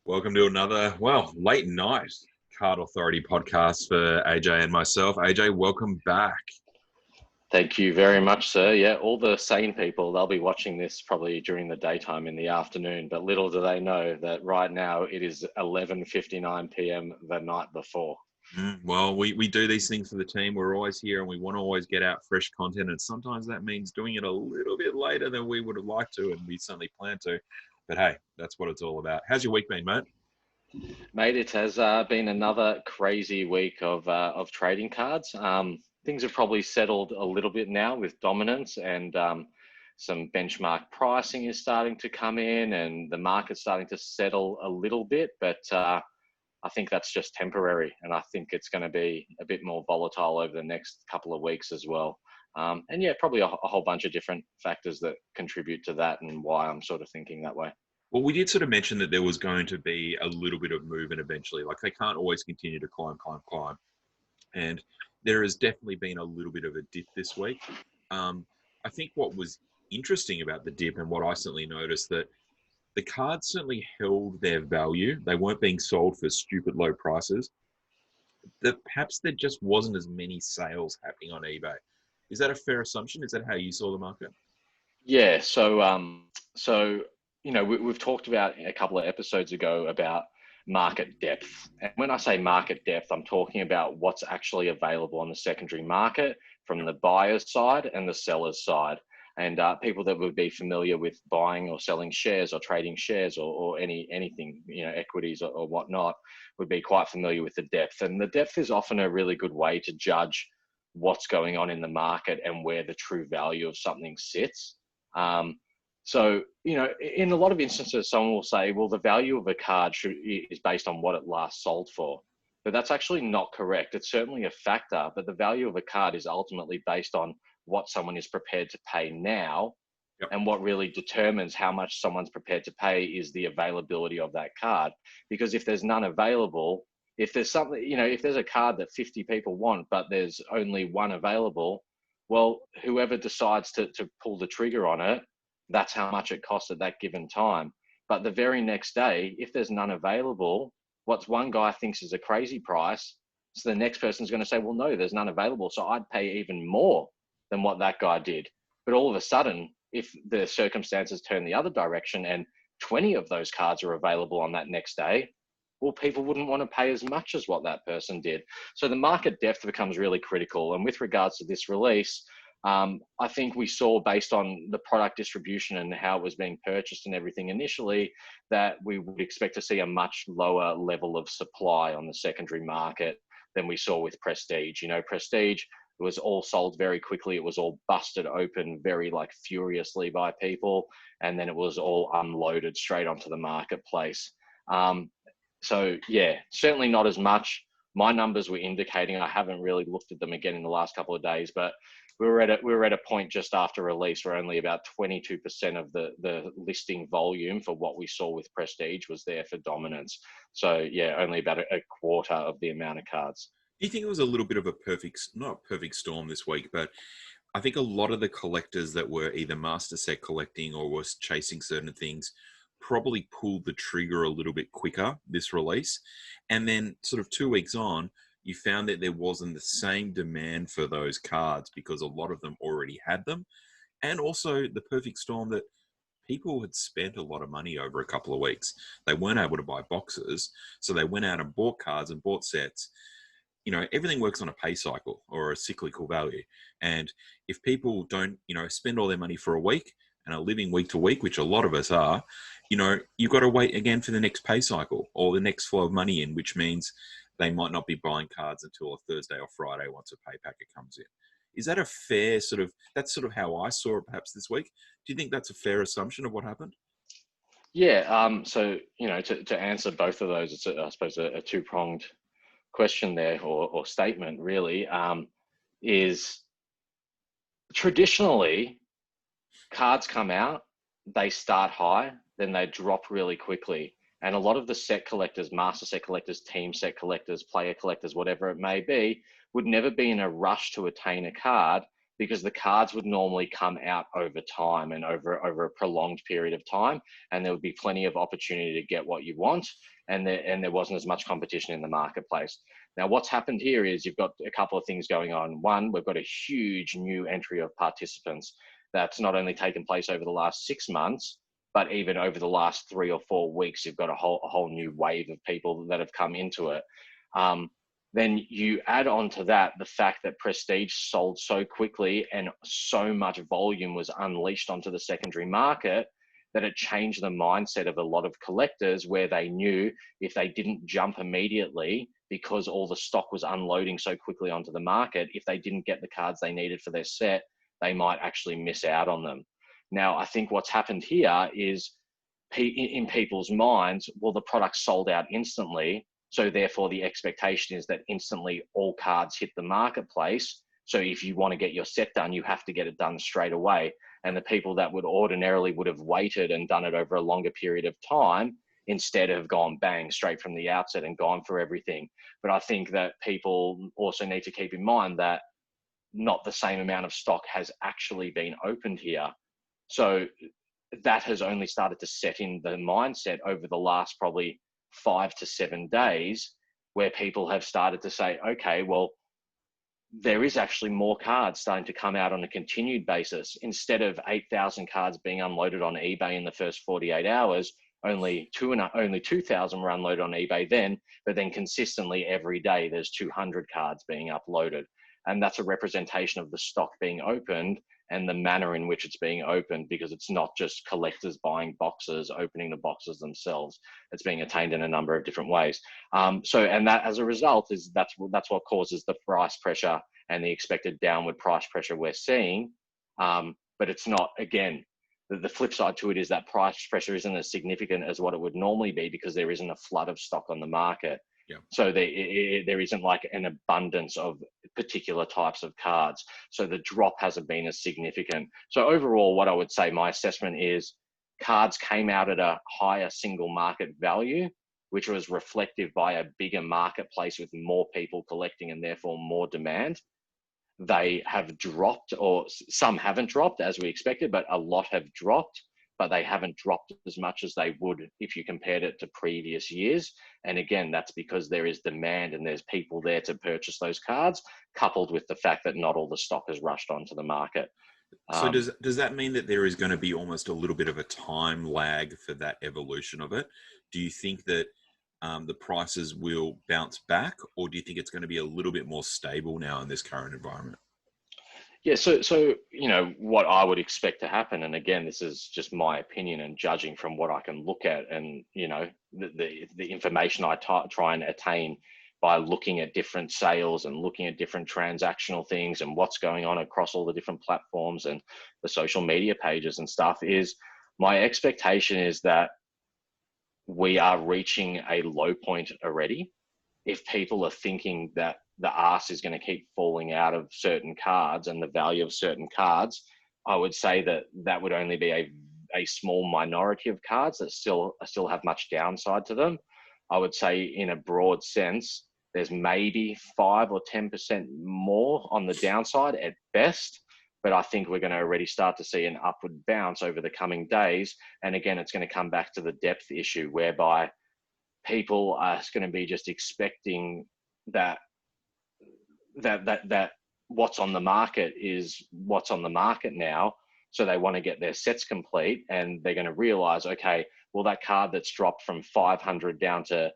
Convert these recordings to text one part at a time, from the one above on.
Welcome to another, late night Card Authority podcast for AJ and myself. AJ, welcome back. Thank you very much, sir. Yeah, all the sane people, they'll be watching this probably during the daytime in the afternoon, but little do they know that right now it is 11:59 p.m. the night before. We do these things for the team. We're always here and we want to always get out fresh content. And sometimes that means doing it a little bit later than we would have liked to and we certainly plan to. But hey, that's what it's all about. How's your week been, mate? Mate, it has been another crazy week of trading cards. Things have probably settled a little bit now with dominance and some benchmark pricing is starting to come in and the market's starting to settle a little bit, but I think that's just temporary, and I think it's going to be a bit more volatile over the next couple of weeks as well. And yeah, probably a whole bunch of different factors that contribute to that and why I'm sort of thinking that way. Well, we did sort of mention that there was going to be a little bit of movement eventually. Like they can't always continue to climb. And there has definitely been a little bit of a dip this week. I think what was interesting about the dip and what I certainly noticed that the cards certainly held their value. They weren't being sold for stupid low prices. That perhaps there just wasn't as many sales happening on eBay. Is that a fair assumption? Is that how you saw the market? Yeah, so we've talked about a couple of episodes ago about market depth. And when I say market depth, I'm talking about what's actually available on the secondary market from the buyer's side and the seller's side. And people that would be familiar with buying or selling shares or trading shares or anything, equities or whatnot, would be quite familiar with the depth. And the depth is often a really good way to judge what's going on in the market and where the true value of something sits. So, in a lot of instances, someone will say, well, the value of a card is based on what it last sold for. But that's actually not correct. It's certainly a factor, but the value of a card is ultimately based on what someone is prepared to pay now. Yep. And what really determines how much someone's prepared to pay is the availability of that card. Because if there's none available, if there's something, if there's a card that 50 people want, but there's only one available, well, whoever decides to pull the trigger on it, that's how much it costs at that given time. But the very next day, if there's none available, what one guy thinks is a crazy price, so the next person's going to say, well, no, there's none available, so I'd pay even more than what that guy did. But all of a sudden, if the circumstances turn the other direction and 20 of those cards are available on that next day, well, people wouldn't want to pay as much as what that person did. So the market depth becomes really critical. And with regards to this release, I think we saw, based on the product distribution and how it was being purchased and everything initially, that we would expect to see a much lower level of supply on the secondary market than we saw with Prestige. Prestige, it was all sold very quickly. It was all busted open very furiously by people. And then it was all unloaded straight onto the marketplace. So yeah, certainly not as much. My numbers were indicating, I haven't really looked at them again in the last couple of days, but we were at a point just after release where only about 22% of the listing volume for what we saw with Prestige was there for dominance. So yeah, only about a quarter of the amount of cards. Do you think it was a little bit of not perfect storm this week, but I think a lot of the collectors that were either master set collecting or was chasing certain things probably pulled the trigger a little bit quicker this release. And then sort of 2 weeks on, you found that there wasn't the same demand for those cards because a lot of them already had them. And also the perfect storm that people had spent a lot of money over a couple of weeks. They weren't able to buy boxes, so they went out and bought cards and bought sets. Everything works on a pay cycle or a cyclical value. And if people don't, spend all their money for a week and are living week to week, which a lot of us are, you've got to wait again for the next pay cycle or the next flow of money in, which means they might not be buying cards until a Thursday or Friday once a pay packet comes in. Is that a fair that's sort of how I saw it perhaps this week? Do you think that's a fair assumption of what happened? Yeah. So, to answer both of those, it's, I suppose, a two-pronged question there or statement really, is traditionally cards come out, they start high, then they drop really quickly. And a lot of the set collectors, master set collectors, team set collectors, player collectors, whatever it may be, would never be in a rush to attain a card because the cards would normally come out over time and over a prolonged period of time, and there would be plenty of opportunity to get what you want, and there wasn't as much competition in the marketplace. Now, what's happened here is you've got a couple of things going on. One, we've got a huge new entry of participants that's not only taken place over the last 6 months, but even over the last 3 or 4 weeks, you've got a whole new wave of people that have come into it. Then you add on to that the fact that Prestige sold so quickly and so much volume was unleashed onto the secondary market that it changed the mindset of a lot of collectors, where they knew if they didn't jump immediately because all the stock was unloading so quickly onto the market, if they didn't get the cards they needed for their set, they might actually miss out on them. Now, I think what's happened here is in people's minds, well, the product sold out instantly, so therefore the expectation is that instantly all cards hit the marketplace. So if you want to get your set done, you have to get it done straight away. And the people that would ordinarily would have waited and done it over a longer period of time, instead have gone bang straight from the outset and gone for everything. But I think that people also need to keep in mind that not the same amount of stock has actually been opened here. So that has only started to set in the mindset over the last probably 5 to 7 days, where people have started to say, okay, well, there is actually more cards starting to come out on a continued basis. Instead of 8,000 cards being unloaded on eBay in the first 48 hours, only 2,000 were unloaded on eBay then, but then consistently every day there's 200 cards being uploaded. And that's a representation of the stock being opened and the manner in which it's being opened, because it's not just collectors buying boxes, opening the boxes themselves. It's being attained in a number of different ways. And that, as a result, is that's what causes the price pressure and the expected downward price pressure we're seeing. But it's not, again, the flip side to it is that price pressure isn't as significant as what it would normally be, because there isn't a flood of stock on the market. Yeah. So there isn't like an abundance of particular types of cards. So the drop hasn't been as significant. So overall, what I would say, my assessment is cards came out at a higher single market value, which was reflective by a bigger marketplace with more people collecting and therefore more demand. They have dropped, or some haven't dropped as we expected, but a lot have dropped. But they haven't dropped as much as they would if you compared it to previous years. And again, that's because there is demand and there's people there to purchase those cards, coupled with the fact that not all the stock has rushed onto the market. So does that mean that there is going to be almost a little bit of a time lag for that evolution of it? Do you think that the prices will bounce back, or do you think it's going to be a little bit more stable now in this current environment? Yeah, so what I would expect to happen, and again, this is just my opinion and judging from what I can look at, and the information I try and attain by looking at different sales and looking at different transactional things and what's going on across all the different platforms and the social media pages and stuff, is my expectation is that we are reaching a low point already. If people are thinking that the arse is going to keep falling out of certain cards and the value of certain cards, I would say that would only be a small minority of cards that still have much downside to them. I would say in a broad sense, there's maybe 5 or 10% more on the downside at best. But I think we're going to already start to see an upward bounce over the coming days. And again, it's going to come back to the depth issue, whereby people are going to be just expecting that what's on the market is what's on the market now. So they want to get their sets complete, and they're going to realize, okay, well, that card that's dropped from 500 down to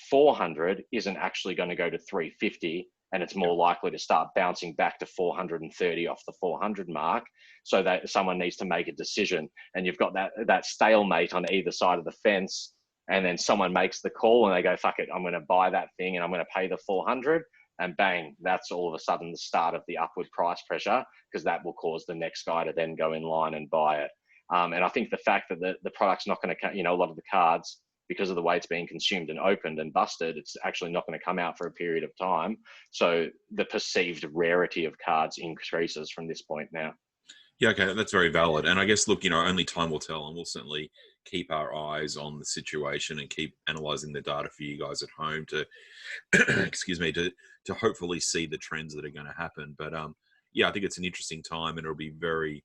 400 isn't actually going to go to 350, and it's more likely to start bouncing back to 430 off the 400 mark. So that someone needs to make a decision, and you've got that stalemate on either side of the fence. And then someone makes the call and they go, fuck it, I'm going to buy that thing and I'm going to pay the 400. And bang, that's all of a sudden the start of the upward price pressure, because that will cause the next guy to then go in line and buy it. And I think the fact that the product's not going to, a lot of the cards, because of the way it's being consumed and opened and busted, it's actually not going to come out for a period of time. So the perceived rarity of cards increases from this point now. Yeah, okay, that's very valid. And I guess, look, only time will tell, and we'll certainly keep our eyes on the situation and keep analyzing the data for you guys at home to, excuse me, to hopefully see the trends that are going to happen. But yeah, I think it's an interesting time, and I'm very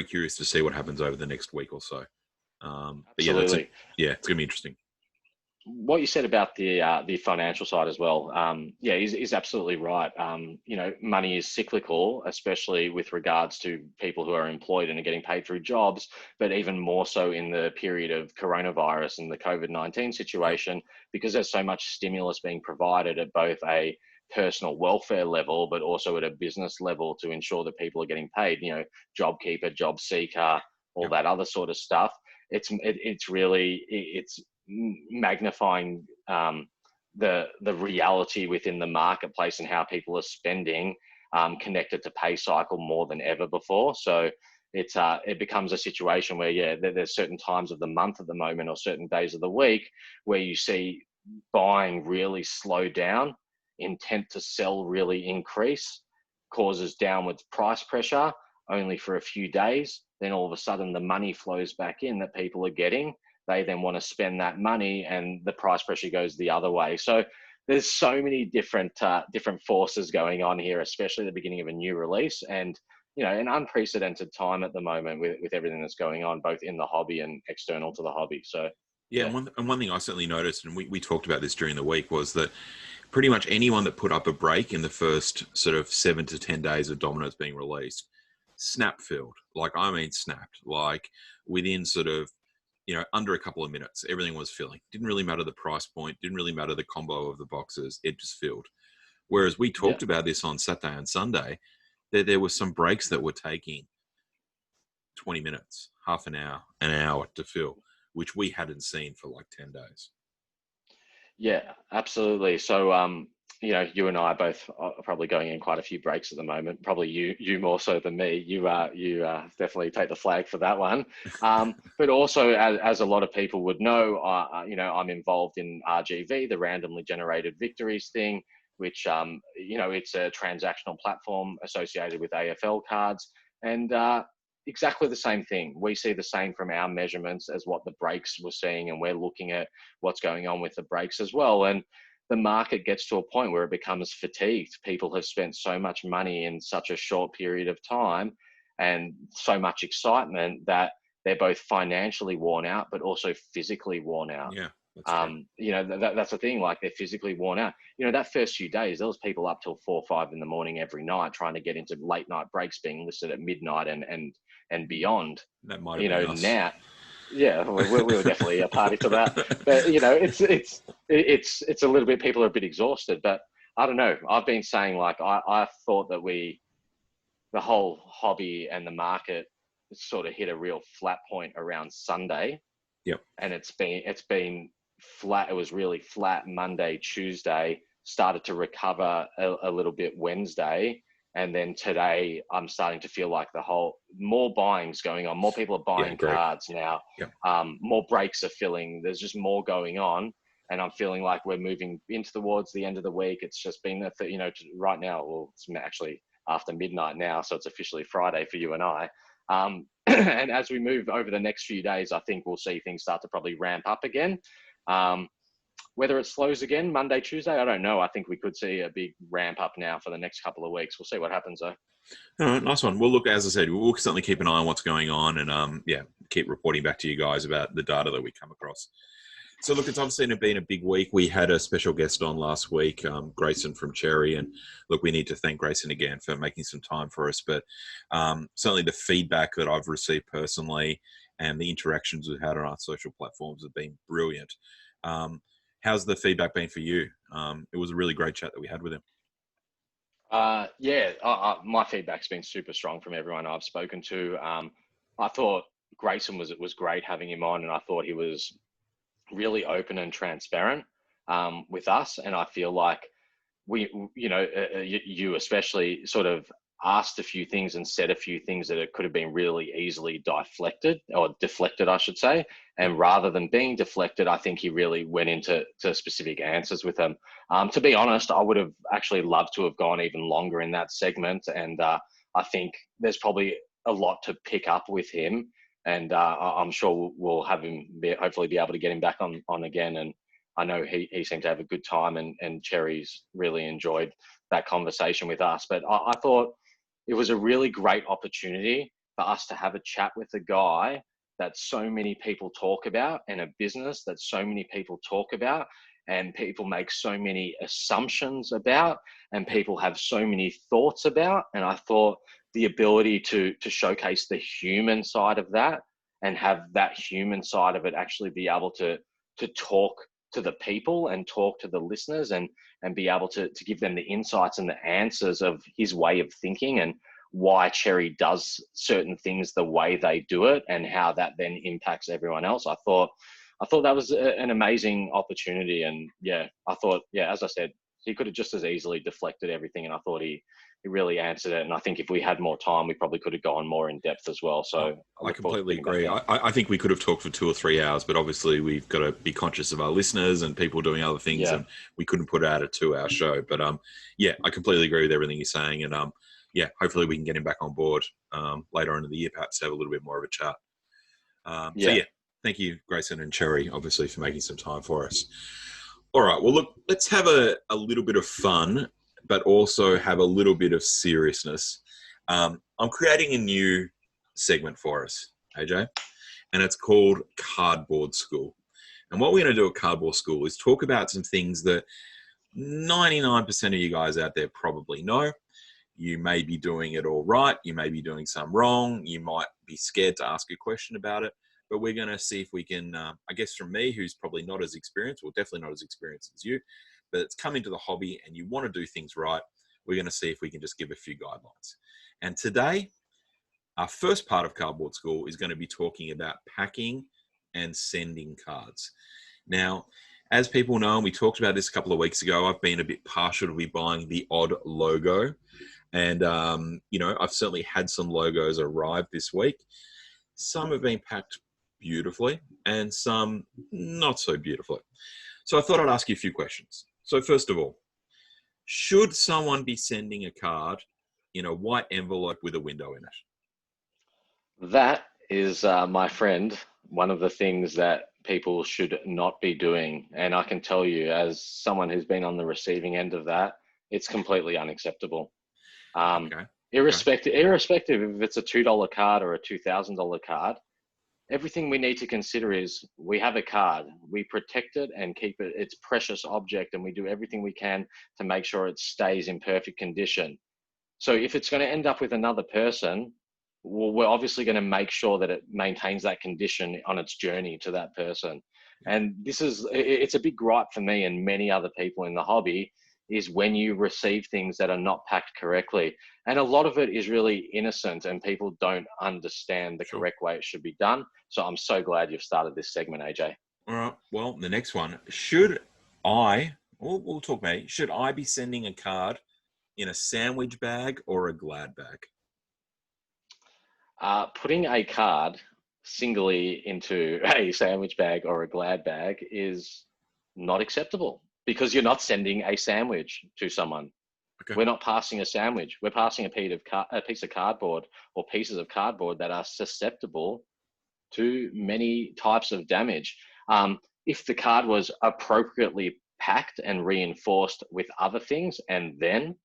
curious to see what happens over the next week or so. But yeah, Absolutely. it's gonna be interesting. What you said about the financial side as well, yeah, is absolutely right. Money is cyclical, especially with regards to people who are employed and are getting paid through jobs, but even more so in the period of coronavirus and the COVID-19 Yep, situation, because there's so much stimulus being provided at both a personal welfare level, but also at a business level to ensure that people are getting paid. JobKeeper, Job Seeker, all yep, that other sort of stuff. It's really it's magnifying the reality within the marketplace and how people are spending, connected to pay cycle more than ever before. So it becomes a situation where, yeah, there's certain times of the month at the moment or certain days of the week where you see buying really slow down, intent to sell really increase, causes downwards price pressure only for a few days. Then all of a sudden the money flows back in that people are getting. They then want to spend that money, and the price pressure goes the other way. So there's so many different forces going on here, especially at the beginning of a new release, and an unprecedented time at the moment with everything that's going on, both in the hobby and external to the hobby. So yeah. yeah, And one thing I certainly noticed, and we talked about this during the week, was that pretty much anyone that put up a break in the first sort of 7 to 10 days of Domino's being released, snap filled. Like, I mean, snapped. Like, within sort of, under a couple of minutes, everything was filling. Didn't really matter the price point. Didn't really matter the combo of the boxes. It just filled. Whereas we yeah. talked about this on Saturday and Sunday, there were some breaks that were taking 20 minutes, half an hour to fill, which we hadn't seen for like 10 days. Yeah, absolutely. So, you and I both are probably going in quite a few breaks at the moment. Probably you more so than me. You definitely take the flag for that one. But also, as a lot of people would know, I'm involved in RGV, the randomly generated victories thing, which it's a transactional platform associated with AFL cards, and exactly the same thing. We see the same from our measurements as what the breaks were seeing, and we're looking at what's going on with the breaks as well. And the market gets to a point where it becomes fatigued. People have spent so much money in such a short period of time and so much excitement that they're both financially worn out, but also physically worn out. Yeah, that's true. That's the thing. Like, they're physically worn out. That first few days, there was people up till 4 or 5 in the morning every night trying to get into late night breaks being listed at midnight and beyond. That might have been us. Now, yeah, we were definitely a party to that. But it's a little bit, people are a bit exhausted. But I don't know. I've been saying, like, I thought that the whole hobby and the market sort of hit a real flat point around Sunday, Yep. and it's been flat. It was really flat Monday, Tuesday, started to recover a little bit Wednesday, and then today I'm starting to feel like more buying's going on. More people are Yeah, buying great. cards now. Yep. More breaks are filling. There's just more going on, and I'm feeling like we're moving into towards the end of the week. It's just been right now. Well, it's actually after midnight now, so it's officially Friday for you and I. And as we move over the next few days, I think we'll see things start to probably ramp up again. Whether it slows again Monday, Tuesday, I don't know. I think we could see a big ramp up now for the next couple of weeks. We'll see what happens though. All right, nice one. Well, look, as I said, we'll certainly keep an eye on what's going on, and keep reporting back to you guys about the data that we come across. So, look, it's obviously been a big week. We had a special guest on last week, Grayson from Cherry, and look, we need to thank Grayson again for making some time for us. But certainly, the feedback that I've received personally and the interactions we've had on our social platforms have been brilliant. How's the feedback been for you? It was a really great chat that we had with him. Yeah, my feedback's been super strong from everyone I've spoken to. I thought Grayson was great having him on, and I thought he was really open and transparent with us. And I feel like you especially sort of asked a few things and said a few things that it could have been really easily deflected, I should say. And rather than being deflected, I think he really went into specific answers with them. To be honest, I would have actually loved to have gone even longer in that segment. And I think there's probably a lot to pick up with him. And I'm sure we'll have him hopefully be able to get him back on again and I know he seemed to have a good time, and Cherry's really enjoyed that conversation with us. But I thought it was a really great opportunity for us to have a chat with a guy that so many people talk about, and a business that so many people talk about, and people make so many assumptions about, and people have so many thoughts about. And I thought the ability to showcase the human side of that, and have that human side of it actually be able to talk to the people and talk to the listeners, and be able to give them the insights and the answers of his way of thinking, and why Cherry does certain things the way they do it, and how that then impacts everyone else. I thought that was an amazing opportunity. And yeah, I thought, yeah, as I said, he could have just as easily deflected everything, and I thought he really answered it. And I think if we had more time, we probably could have gone more in depth as well. So I completely agree. I think we could have talked for 2 or 3 hours, but obviously we've got to be conscious of our listeners and people doing other things, Yeah. and we couldn't put out a 2-hour show. But yeah, I completely agree with everything you're saying, and yeah, hopefully we can get him back on board later on in the year, perhaps to have a little bit more of a chat. So yeah, thank you, Grayson and Cherry, obviously, for making some time for us. All right, well, look, let's have a little bit of fun, but also have a little bit of seriousness. I'm creating a new segment for us, AJ, and it's called Cardboard School. And what we're going to do at Cardboard School is talk about some things that 99% of you guys out there probably know. You may be doing it all right. You may be doing some wrong. You might be scared to ask a question about it. But we're going to see if we can, I guess from me, who's probably not as experienced, or definitely not as experienced as you, but it's come into the hobby and you want to do things right, we're going to see if we can just give a few guidelines. And today, our first part of Cardboard School is going to be talking about packing and sending cards. Now, as people know, and we talked about this a couple of weeks ago, I've been a bit partial to be buying the odd logo. And, you know, I've certainly had some logos arrive this week. Some have been packed beautifully and some not so beautifully. So I thought I'd ask you a few questions. So first of all, should someone be sending a card in a white envelope with a window in it? That is, my friend, one of the things that people should not be doing. And I can tell you, as someone who's been on the receiving end of that, it's completely unacceptable. Okay. Irrespective if it's a $2 card or a $2,000 card, everything we need to consider is we have a card, we protect it and keep it its precious object, and we do everything we can to make sure it stays in perfect condition. So if it's going to end up with another person, well, we're obviously going to make sure that it maintains that condition on its journey to that person. And it's a big gripe for me and many other people in the hobby, is when you receive things that are not packed correctly. And a lot of it is really innocent and people don't understand the correct way it should be done. So I'm so glad you've started this segment, AJ. All right. Well, the next one, should I, we'll talk, mate, should I be sending a card in a sandwich bag or a glad bag? Putting a card singly into a sandwich bag or a glad bag is not acceptable, because you're not sending a sandwich to someone. Okay. We're not passing a sandwich. We're passing a piece of cardboard, or pieces of cardboard that are susceptible to many types of damage. If the card was appropriately packed and reinforced with other things, and then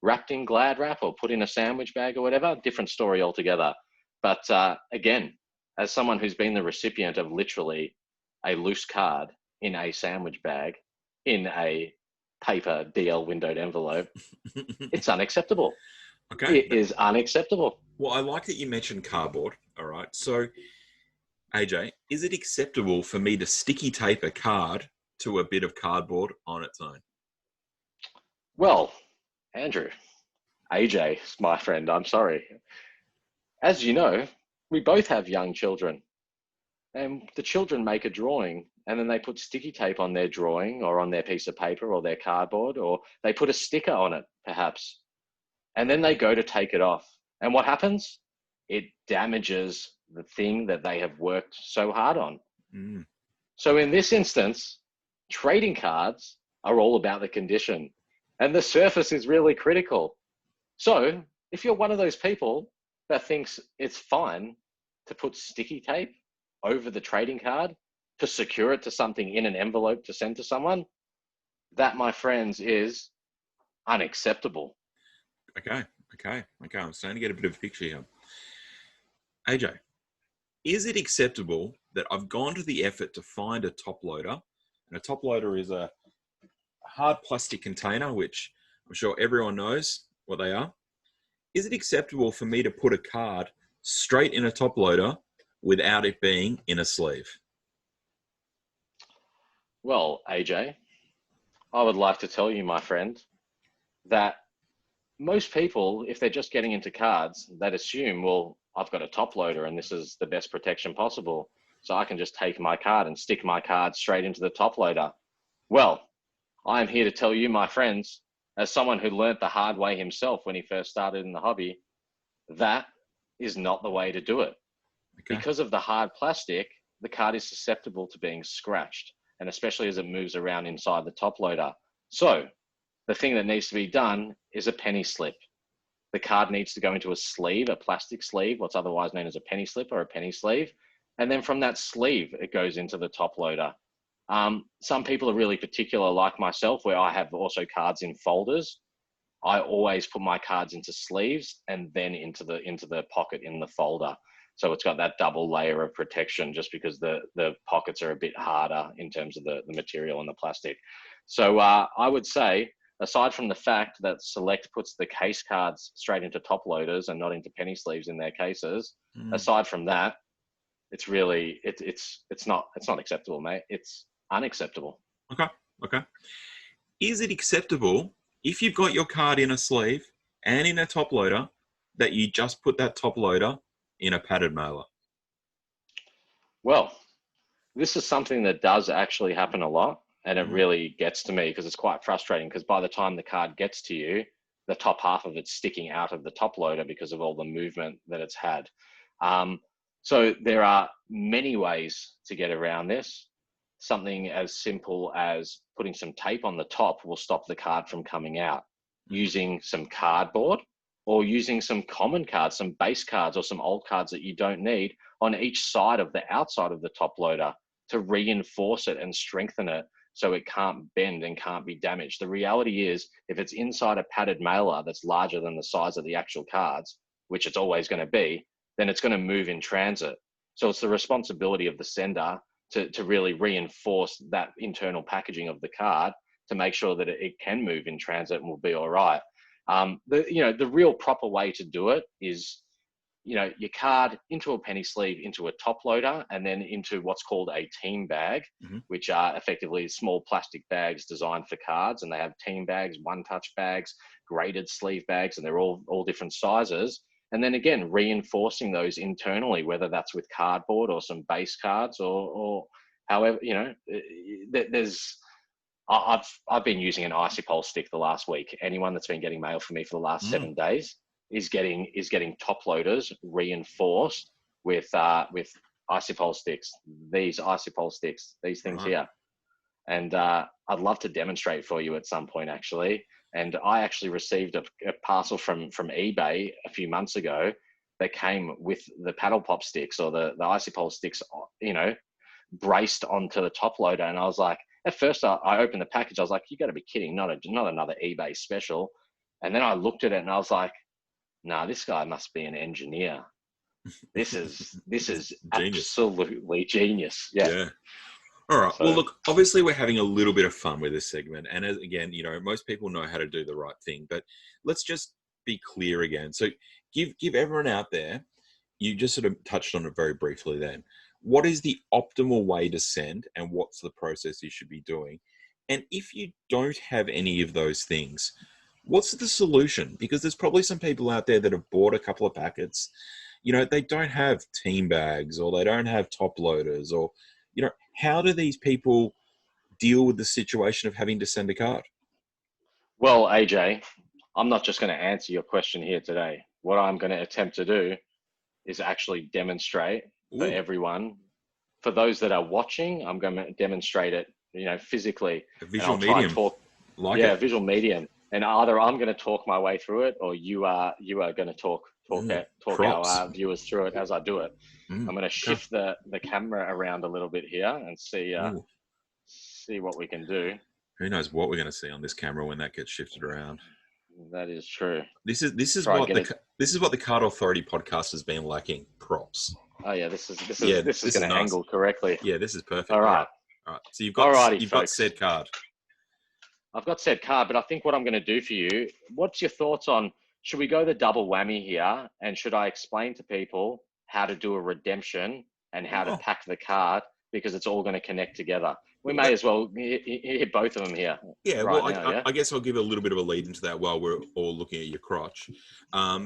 wrapped in glad wrap or put in a sandwich bag or whatever, different story altogether. But again, as someone who's been the recipient of literally a loose card in a sandwich bag in a paper DL windowed envelope, it's unacceptable. Okay. It is unacceptable. Well, I like that you mentioned cardboard. All right. So, AJ, is it acceptable for me to sticky tape a card to a bit of cardboard on its own? Well, Andrew, AJ, my friend, I'm sorry. As you know, we both have young children, and the children make a drawing and then they put sticky tape on their drawing or on their piece of paper or their cardboard, or they put a sticker on it, perhaps. And then they go to take it off. And what happens? It damages the thing that they have worked so hard on. Mm. So in this instance, trading cards are all about the condition, and the surface is really critical. So if you're one of those people that thinks it's fine to put sticky tape over the trading card, to secure it to something in an envelope to send to someone, that, my friends, is unacceptable. Okay. I'm starting to get a bit of a picture here. AJ, is it acceptable that I've gone to the effort to find a top loader, and a top loader is a hard plastic container, which I'm sure everyone knows what they are. Is it acceptable for me to put a card straight in a top loader without it being in a sleeve? Well, AJ, I would like to tell you, my friend, that most people, if they're just getting into cards, they'd assume, well, I've got a top loader and this is the best protection possible. So I can just take my card and stick my card straight into the top loader. Well, I am here to tell you, my friends, as someone who learnt the hard way himself when he first started in the hobby, that is not the way to do it. Okay. Because of the hard plastic, the card is susceptible to being scratched, and especially as it moves around inside the top loader. So the thing that needs to be done is a penny slip. The card needs to go into a sleeve, a plastic sleeve, what's otherwise known as a penny slip or a penny sleeve. And then from that sleeve, it goes into the top loader. Some people are really particular, like myself, where I have also cards in folders. I always put my cards into sleeves and then into the pocket in the folder. So it's got that double layer of protection, just because the pockets are a bit harder in terms of the material and the plastic. So I would say, aside from the fact that Select puts the case cards straight into top loaders and not into penny sleeves in their cases, aside from that, it's really it's not acceptable, mate. It's unacceptable. Okay. Is it acceptable if you've got your card in a sleeve and in a top loader that you just put that top loader in a padded mailer? Well, this is something that does actually happen a lot, and it really gets to me because it's quite frustrating, because by the time the card gets to you, the top half of it's sticking out of the top loader because of all the movement that it's had. So there are many ways to get around this. Something as simple as putting some tape on the top will stop the card from coming out. Using some cardboard, or using some common cards, some base cards or some old cards that you don't need on each side of the outside of the top loader to reinforce it and strengthen it so it can't bend and can't be damaged. The reality is, if it's inside a padded mailer that's larger than the size of the actual cards, which it's always going to be, then it's going to move in transit. So it's the responsibility of the sender to really reinforce that internal packaging of the card to make sure that it can move in transit and will be all right. The real proper way to do it is, your card into a penny sleeve, into a top loader, and then into what's called a team bag, which are effectively small plastic bags designed for cards. And they have team bags, one-touch bags, graded sleeve bags, and they're all different sizes. And then again, reinforcing those internally, whether that's with cardboard or some base cards or however, I've been using an icy pole stick the last week. Anyone that's been getting mail from me for the last 7 days is getting top loaders reinforced with icy pole sticks. These icy pole sticks, these things here. And I'd love to demonstrate for you at some point, actually. And I actually received a parcel from eBay a few months ago that came with the paddle pop sticks, or the icy pole sticks, braced onto the top loader. And I was like, at first I opened the package, I was like, you got to be kidding, not another eBay special. And then I looked at it and I was like, nah, this guy must be an engineer. This is genius. Absolutely genius. Yeah. All right. Well, look, obviously we're having a little bit of fun with this segment. And again, most people know how to do the right thing, but let's just be clear again. So give everyone out there, you just sort of touched on it very briefly then. What is the optimal way to send, and what's the process you should be doing? And if you don't have any of those things, what's the solution? Because there's probably some people out there that have bought a couple of packets. They don't have team bags, or they don't have top loaders, or, how do these people deal with the situation of having to send a card? Well, AJ, I'm not just going to answer your question here today. What I'm going to attempt to do is actually demonstrate for everyone. For those that are watching, I'm going to demonstrate it, physically. A visual medium. Visual medium. And either I'm going to talk my way through it, or you are going to talk Props. our viewers through it as I do it. I'm going to Okay. shift the camera around a little bit here and see what we can do. Who knows what we're going to see on this camera when that gets shifted around. That is true. This is what the Card Authority podcast has been lacking. Props. Oh yeah, this is going to nice. angle correctly. Yeah, this is perfect. All right. So you've Alrighty, got said card. I've got said card, but I think what I'm going to do for you, what's your thoughts on, should we go the double whammy here? And should I explain to people how to do a redemption and how to pack the card? Because it's all going to connect together. We may as well hit both of them here. Yeah, I guess I'll give a little bit of a lead into that while we're all looking at your crotch.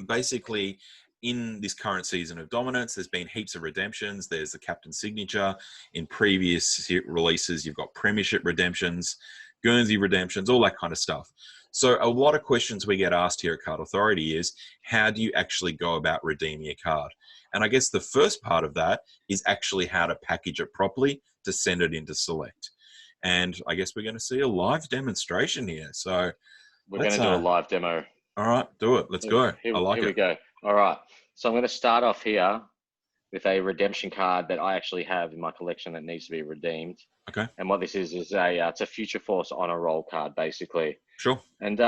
Basically, in this current season of dominance, there's been heaps of redemptions. There's the captain signature. In previous releases, you've got premiership redemptions, Guernsey redemptions, all that kind of stuff. So a lot of questions we get asked here at Card Authority is, how do you actually go about redeeming a card? And I guess the first part of that is actually how to package it properly to send it into Select. And I guess we're going to see a live demonstration here. So we're going to do a live demo. All right, do it. Let's go. Here we go. All right. So I'm going to start off here with a redemption card that I actually have in my collection that needs to be redeemed. Okay. And what this is it's a Future Force honor roll card, basically. Sure. And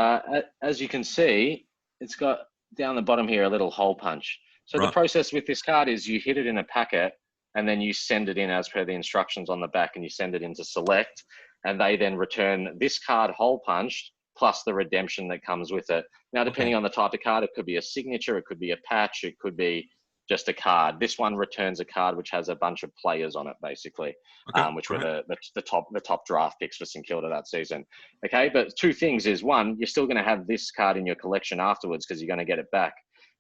as you can see, it's got down the bottom here a little hole punch. So the process with this card is you hit it in a packet and then you send it in as per the instructions on the back, and you send it into Select, and they then return this card hole punched plus the redemption that comes with it. Now, depending on the type of card, it could be a signature, it could be a patch, it could be just a card. This one returns a card which has a bunch of players on it, basically, which were the top draft picks for St Kilda that season. Okay, but two things is, one, you're still going to have this card in your collection afterwards because you're going to get it back.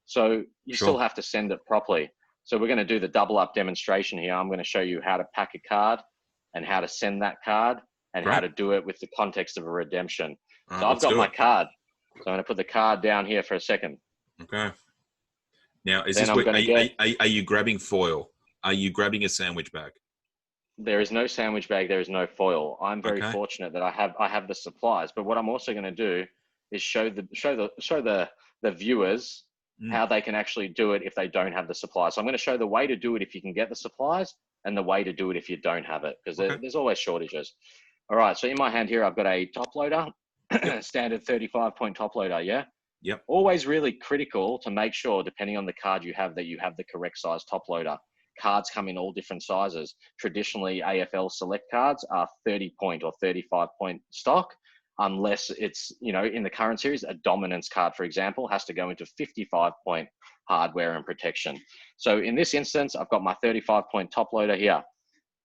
So you still have to send it properly. So we're going to do the double up demonstration here. I'm going to show you how to pack a card and how to send that card and how to do it with the context of a redemption. So I've got my card. So I'm going to put the card down here for a second. Okay. Now, are you grabbing foil? Are you grabbing a sandwich bag? There is no sandwich bag. There is no foil. I'm very fortunate that I have the supplies. But what I'm also going to do is show the viewers how they can actually do it if they don't have the supplies. So I'm going to show the way to do it if you can get the supplies, and the way to do it if you don't have it, because there's always shortages. All right. So in my hand here, I've got a top loader, standard 35-point top loader. Yeah. Yep. Always really critical to make sure, depending on the card you have, that you have the correct size top loader. Cards come in all different sizes. Traditionally, AFL Select cards are 30-point or 35-point stock, unless it's, in the current series, a dominance card, for example, has to go into 55-point hardware and protection. So in this instance, I've got my 35-point top loader here.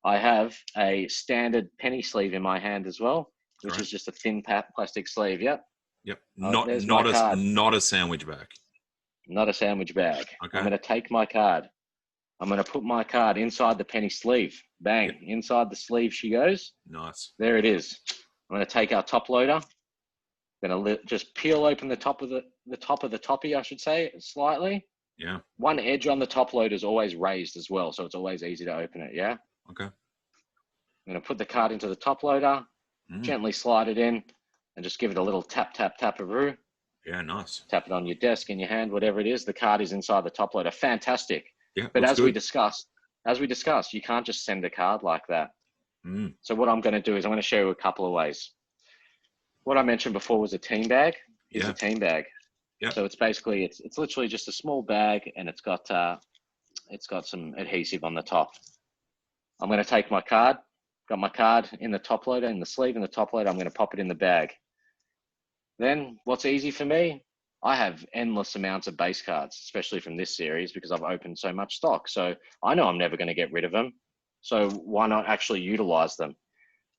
I have a standard penny sleeve in my hand as well, which is just a thin plastic sleeve. Yep. Yep. Not a sandwich bag. Not a sandwich bag. Okay. I'm going to take my card. I'm going to put my card inside the penny sleeve. Bang. Yep. Inside the sleeve she goes. Nice. There it is. I'm going to take our top loader. I'm going to just peel open the top of the toppy, I should say, slightly. Yeah. One edge on the top loader is always raised as well, so it's always easy to open it. Yeah. Okay. I'm going to put the card into the top loader, gently slide it in, and just give it a little tap, tap, tap-a-roo. Yeah, nice. Tap it on your desk, in your hand, whatever it is. The card is inside the top loader. Fantastic. Yeah, but as we discussed, you can't just send a card like that. So what I'm going to do is I'm going to show you a couple of ways. What I mentioned before was a team bag. It's a team bag. Yeah. So it's basically, it's literally just a small bag, and it's got some adhesive on the top. I'm going to take my card. Got my card in the top loader, in the sleeve in the top loader. I'm going to pop it in the bag. Then what's easy for me? I have endless amounts of base cards, especially from this series, because I've opened so much stock. So I know I'm never going to get rid of them. So why not actually utilize them?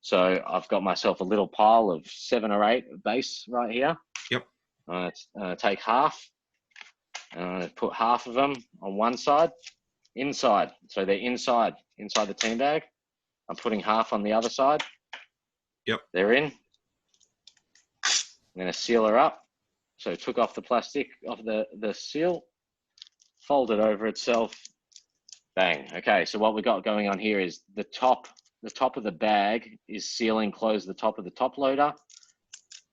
So I've got myself a little pile of 7 or 8 base right here. Yep. Take half. Put half of them on one side, inside. So they're inside the team bag. I'm putting half on the other side. Yep. They're in. I'm going to seal her up. So took off the plastic of the seal, fold it over itself. Bang. Okay, so what we got going on here is the top of the bag is sealing close the top of the top loader.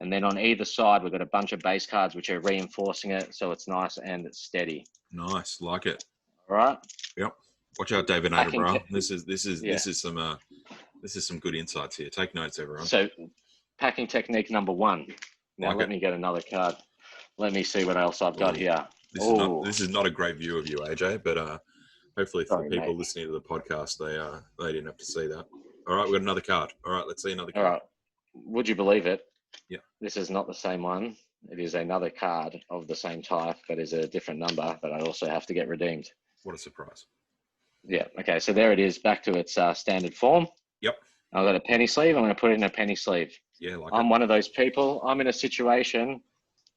And then on either side, we've got a bunch of base cards which are reinforcing it so it's nice and steady. Nice, like it. All right. Yep. Watch out, David Packing Attenborough. yeah. This is some good insights here. Take notes, everyone. So packing technique number 1. Now Like let it. me get another card. Let me see what else I've got here. This is not a great view of you, AJ, but hopefully for the people listening to the podcast, they didn't have to see that. All right, we've got another card. All right, let's see another card. All right. Would you believe it? Yeah. This is not the same one. It is another card of the same type, but is a different number, but I also have to get redeemed. What a surprise. Yeah. Okay. So there it is, back to its standard form. Yep. I've got a penny sleeve. I'm going to put it in a penny sleeve. Yeah, I'm one of those people. I'm in a situation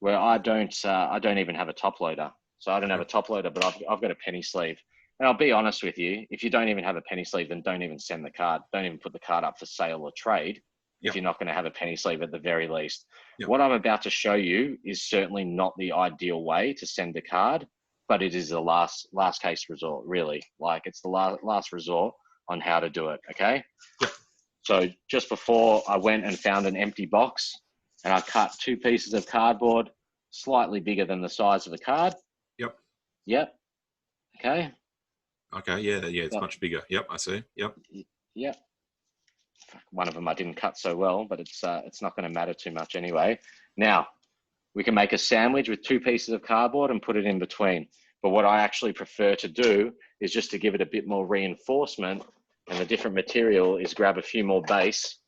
where I don't even have a top loader. So I don't have a top loader, but I've got a penny sleeve. And I'll be honest with you, if you don't even have a penny sleeve, then don't even send the card. Don't even put the card up for sale or trade if you're not going to have a penny sleeve at the very least. Yep. What I'm about to show you is certainly not the ideal way to send a card, but it is the last case resort, really. Like, it's the last resort on how to do it, okay? Yep. So just before, I went and found an empty box, and I cut 2 pieces of cardboard slightly bigger than the size of the card. Yep. Yep. Okay. Okay, yeah, it's much bigger. Yep, I see. Yep. Yep. One of them I didn't cut so well, but it's not going to matter too much anyway. Now, we can make a sandwich with 2 pieces of cardboard and put it in between. But what I actually prefer to do is just to give it a bit more reinforcement, and the different material is grab a few more base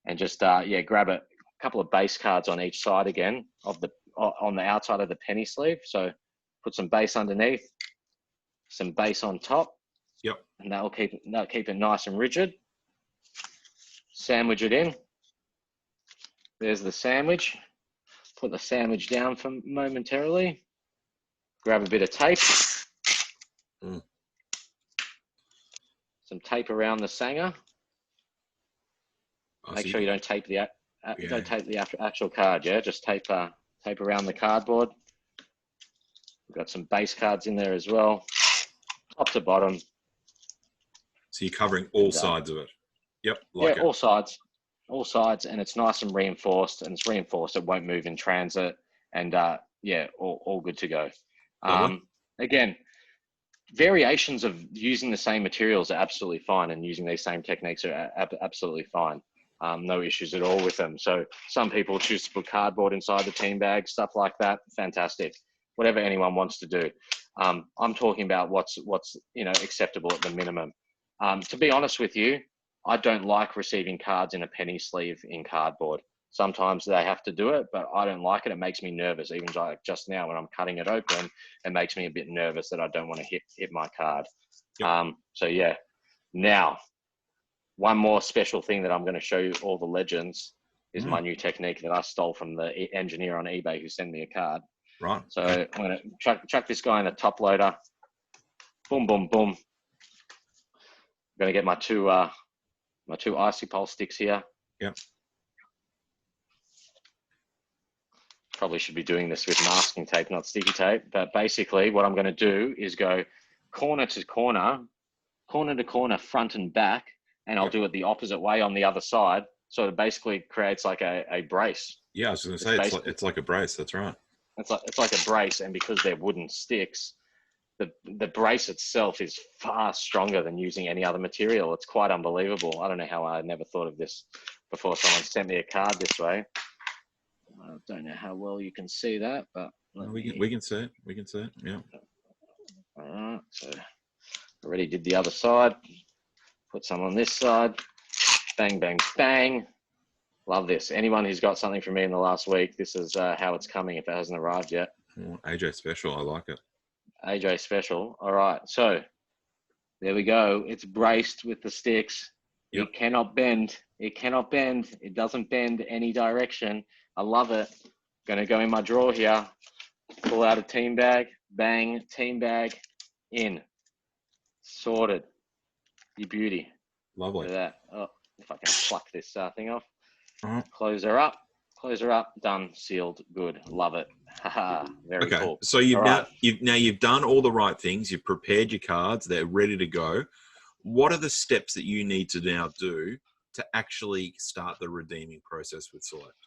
and just grab a couple of base cards on each side again on the outside of the penny sleeve. So put some base underneath, some base on top. Yep. And that'll keep it nice and rigid. Sandwich it in. There's the sandwich. Put the sandwich down for momentarily. Grab a bit of tape. Some tape around the sanger. Make sure you don't tape the actual card. Yeah, just tape around the cardboard. We've got some base cards in there as well, top to bottom. So you're covering all sides of it. Yep. All sides, and it's nice and reinforced, and it's reinforced. It won't move in transit, and all good to go. Again, variations of using the same materials are absolutely fine, and using these same techniques are absolutely fine. No issues at all with them. So some people choose to put cardboard inside the team bag, stuff like that. Fantastic. Whatever anyone wants to do. I'm talking about what's acceptable at the minimum. To be honest with you, I don't like receiving cards in a penny sleeve in cardboard. Sometimes they have to do it, but I don't like it. It makes me nervous. Even like just now when I'm cutting it open, it makes me a bit nervous that I don't want to hit my card. Yep. Now, one more special thing that I'm going to show you all the legends is my new technique that I stole from the engineer on eBay who sent me a card. Right. So I'm going to chuck this guy in the top loader. Boom, boom, boom. I'm going to get my two icy pole sticks here. Yep. Probably should be doing this with masking tape, not sticky tape. But basically what I'm going to do is go corner to corner, front and back, and I'll do it the opposite way on the other side. So it basically creates like a brace. Yeah, I was going to say, it's like a brace. That's right. It's like a brace, and because they're wooden sticks, the brace itself is far stronger than using any other material. It's quite unbelievable. I don't know how I never thought of this before someone sent me a card this way. I don't know how well you can see that, but we can see it. We can see it. Yeah. All right. So already did the other side. Put some on this side. Bang, bang, bang. Love this. Anyone who's got something from me in the last week, this is how it's coming if it hasn't arrived yet. AJ special. I like it. AJ special. All right. So there we go. It's braced with the sticks. Yep. It cannot bend. It cannot bend. It doesn't bend any direction. I love it. Going to go in my drawer here. Pull out a team bag. Bang. Team bag. In. Sorted. You beauty. Lovely. Look at that. Oh, if I can pluck this thing off. Close her up. Close her up. Done. Sealed. Good. Love it. Haha. Very cool. So you've done all the right things. You've prepared your cards. They're ready to go. What are the steps that you need to now do to actually start the redeeming process with Select?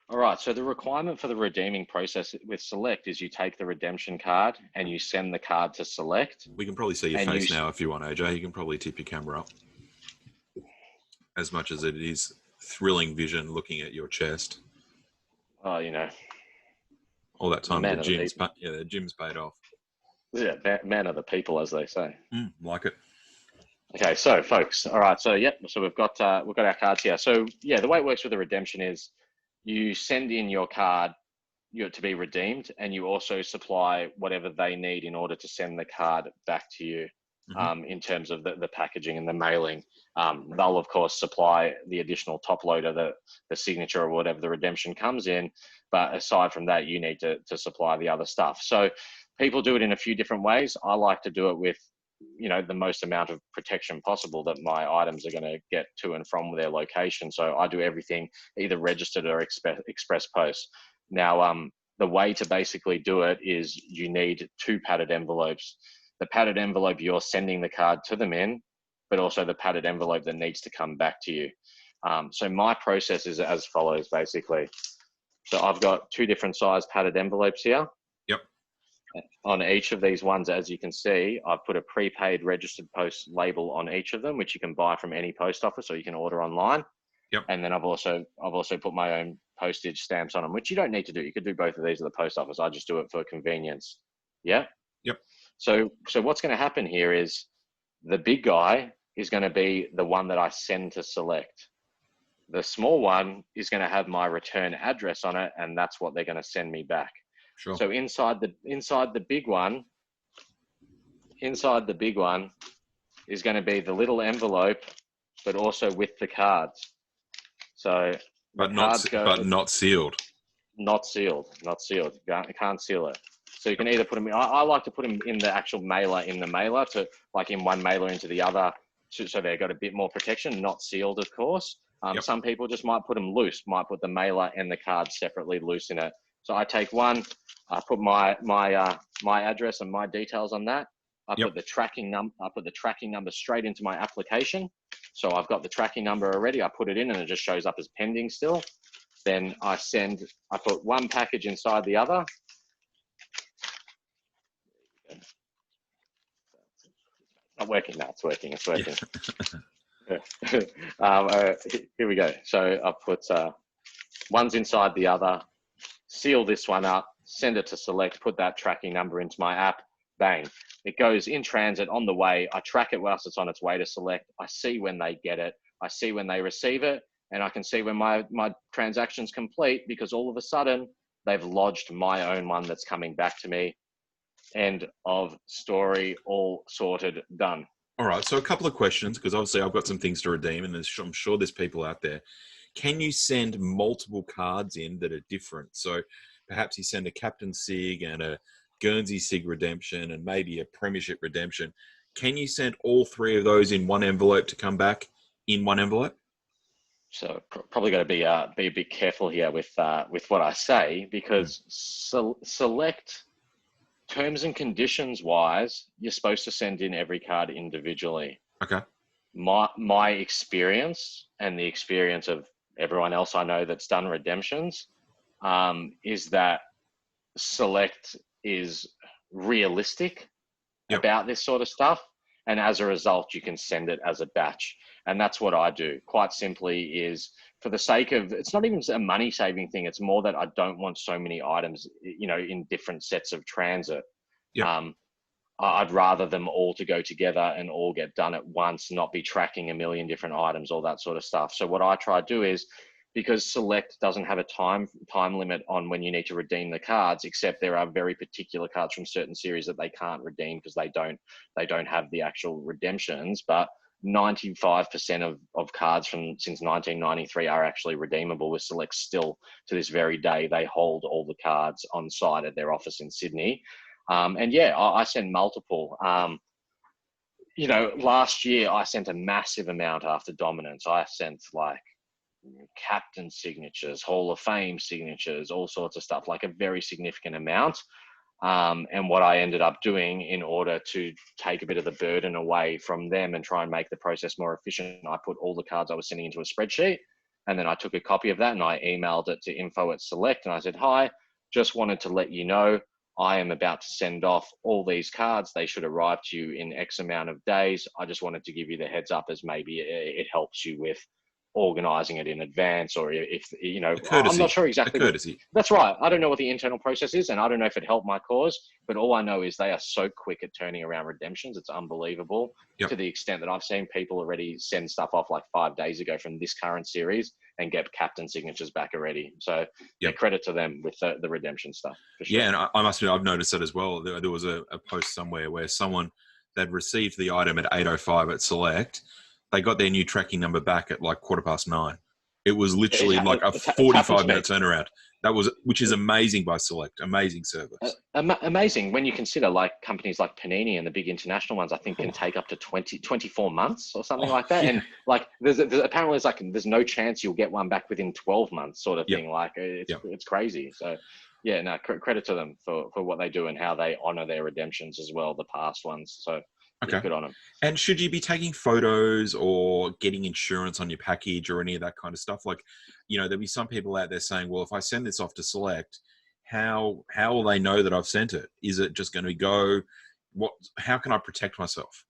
All right. So the requirement for the redeeming process with Select is you take the redemption card and you send the card to Select, We can probably see your and face now if you want, AJ. You can probably tip your camera up. As much as it is thrilling vision looking at your chest. oh, you know, All that the time man of the people. the gym's paid off. Yeah, man of the people, as they say. Like it. Okay, so folks, all right, so yep, so we've got our cards here. So yeah, the way it works with the redemption is you send in your card to be redeemed, and you also supply whatever they need in order to send the card back to you. In terms of the packaging and the mailing, they'll of course supply the additional top loader, the signature or whatever the redemption comes in. But aside from that, you need to supply the other stuff. So people do it in a few different ways. I like to do it with, you know, the most amount of protection possible that my items are going to get to and from their location. So I do everything either registered or express post. Now, the way to basically do it is you need 2 padded envelopes. The padded envelope you're sending the card to them in, but also the padded envelope that needs to come back to you. So my process is as follows, basically. So I've got 2 different size padded envelopes here. Yep. On each of these ones, as you can see, I've put a prepaid registered post label on each of them, which you can buy from any post office or you can order online. Yep. And then I've also put my own postage stamps on them, which you don't need to do. You could do both of these at the post office. I just do it for convenience. Yeah. Yep. So what's going to happen here is the big guy is going to be the one that I send to Select. The small one is going to have my return address on it, and that's what they're going to send me back. Sure. So inside the big one is going to be the little envelope, but also with the cards. So but not sealed. Not sealed. You can't seal it. So you can either put them. I like to put them in the actual mailer, to like in one mailer into the other, so they've got a bit more protection. Not sealed, of course. Some people just might put them loose. Might put the mailer and the card separately loose in it. So I take one. I put my address and my details on that. I put the tracking number straight into my application. So I've got the tracking number already. I put it in and it just shows up as pending still. Then I put one package inside the other. Not working. No, it's working. It's working. Here we go. So I put one's inside the other, seal this one up, send it to Select, put that tracking number into my app, bang. It goes in transit on the way. I track it whilst it's on its way to Select. I see when they get it. I see when they receive it. And I can see when my transaction's complete, because all of a sudden they've lodged my own one that's coming back to me. End of story, all sorted, done. All right. So a couple of questions, because obviously I've got some things to redeem, and I'm sure there's people out there. Can you send multiple cards in that are different? So perhaps you send a Captain Sig and a Guernsey Sig redemption and maybe a Premiership redemption. Can you send all 3 of those in one envelope to come back in one envelope? So probably got to be a bit careful here with what I say, because Select, terms and conditions wise, you're supposed to send in every card individually. Okay. My experience and the experience of everyone else I know that's done redemptions is that Select is realistic about this sort of stuff. And as a result, you can send it as a batch. And that's what I do. Quite simply is, for the sake of, it's not even a money saving thing. It's more that I don't want so many items, you know, in different sets of transit. I'd rather them all to go together and all get done at once, not be tracking a million different items, all that sort of stuff. So what I try to do is, because Select doesn't have a time limit on when you need to redeem the cards, except there are very particular cards from certain series that they can't redeem because they don't have the actual redemptions. But 95% of cards since 1993 are actually redeemable with Select still to this very day. They hold all the cards on site at their office in Sydney. And yeah, I send multiple. You know, last year I sent a massive amount after Dominance. I sent like captain signatures, Hall of Fame signatures, all sorts of stuff, like a very significant amount. And what I ended up doing, in order to take a bit of the burden away from them and try and make the process more efficient, I put all the cards I was sending into a spreadsheet. And then I took a copy of that and I emailed it to info@select, and I said, hi, just wanted to let you know I am about to send off all these cards. They should arrive to you in X amount of days. I just wanted to give you the heads up, as maybe it helps you with organizing it in advance, or if, you know, A I'm not courtesy. sure A exactly what. courtesy. That's right. I don't know what the internal process is, and I don't know if it helped my cause, but all I know is they are so quick at turning around redemptions. It's unbelievable, Yep. to the extent that I've seen people already send stuff off like 5 days ago from this current series and get captain signatures back already. So yeah, Yep. credit to them with the redemption stuff for sure. Yeah, and I must admit, I've noticed that as well. There was a post somewhere where someone that received the item at 8:05 at Select, they got their new tracking number back at like 9:15. It was literally like a It's happened to 45-minute me. turnaround. Which is amazing by Select. Amazing service. Amazing when you consider like companies like Panini and the big international ones, I think can Oh, take up to 24 months or something oh like that. yeah. And like there's apparently it's like there's no chance you'll get one back within 12 months sort of Yep. thing. Like it's Yep. it's crazy. So yeah, no, credit to them for what they do and how they honor their redemptions as well, the past ones. So yeah, Okay. good on them. And should you be taking photos or getting insurance on your package or any of that kind of stuff? Like, there'll be some people out there saying, well, if I send this off to Select, how will they know that I've sent it? Is it just going to go? How can I protect myself?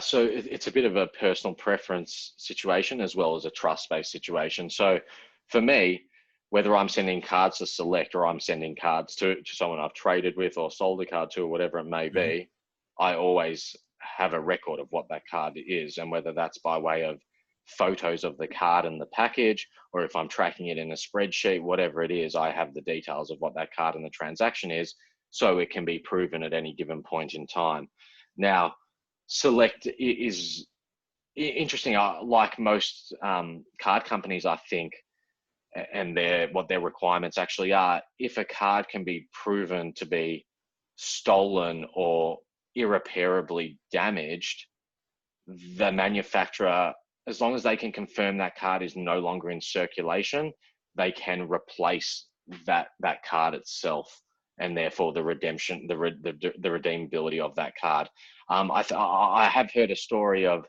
So it's a bit of a personal preference situation as well as a trust-based situation. So for me, whether I'm sending cards to Select or I'm sending cards to someone I've traded with or sold a card to or whatever it may Mm-hmm. be, I always have a record of what that card is, and whether that's by way of photos of the card and the package, or if I'm tracking it in a spreadsheet, whatever it is, I have the details of what that card and the transaction is, so it can be proven at any given point in time. Now, Select is interesting. Like most card companies, I think, and what their requirements actually are. If a card can be proven to be stolen or irreparably damaged, the manufacturer, as long as they can confirm that card is no longer in circulation, they can replace that card itself, and therefore the redemption, the redeemability of that card. I have heard a story of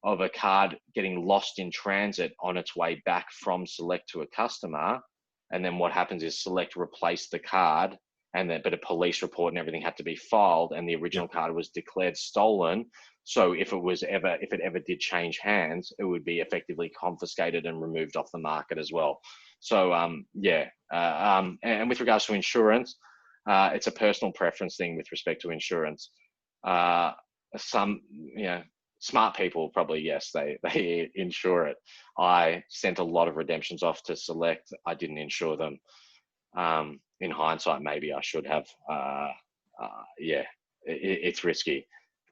a card getting lost in transit on its way back from Select to a customer, and then what happens is Select replaced the card, but a police report and everything had to be filed, and the original Yep. card was declared stolen. So if it ever did change hands, it would be effectively confiscated and removed off the market as well. So and with regards to insurance, it's a personal preference thing with respect to insurance. Some smart people probably, yes, they insure it. I sent a lot of redemptions off to Select. I didn't insure them. In hindsight, maybe I should have. It's risky.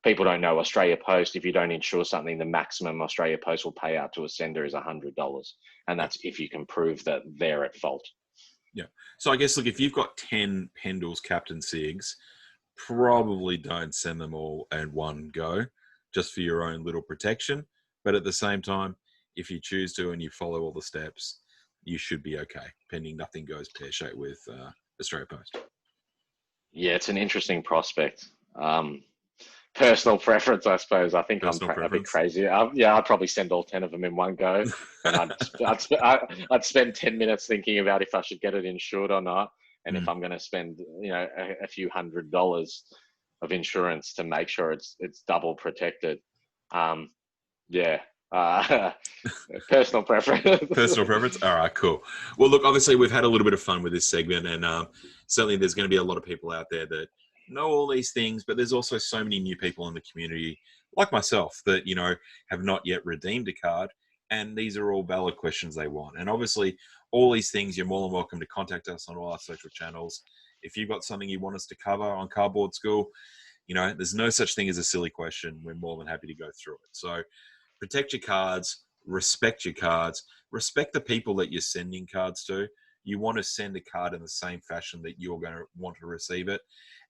People don't know Australia Post. If you don't insure something, the maximum Australia Post will pay out to a sender is $100, and Yep. that's if you can prove that they're at fault. Yeah. So I guess, look, if you've got 10 Pendles Captain Sigs, probably don't send them all at one go, just for your own little protection. But at the same time, if you choose to and you follow all the steps, you should be okay, pending nothing goes pear-shaped with Australia Post. Yeah, it's an interesting prospect. Personal preference, I suppose. I think I'm Personal a bit preference. crazy. I'd probably send all 10 of them in one go, and I'd spend 10 minutes thinking about if I should get it insured or not, and if I'm going to spend a few $100s of insurance to make sure it's double protected. Yeah, personal preference. Personal preference. All right, cool. Well, look, obviously we've had a little bit of fun with this segment, and certainly there's going to be a lot of people out there that know all these things, but there's also so many new people in the community, like myself, that have not yet redeemed a card, and these are all valid questions they want. And obviously, all these things, you're more than welcome to contact us on all our social channels. If you've got something you want us to cover on Cardboard School, there's no such thing as a silly question. We're more than happy to go through it. So protect your cards, respect your cards, respect the people that you're sending cards to. You want to send a card in the same fashion that you're going to want to receive it.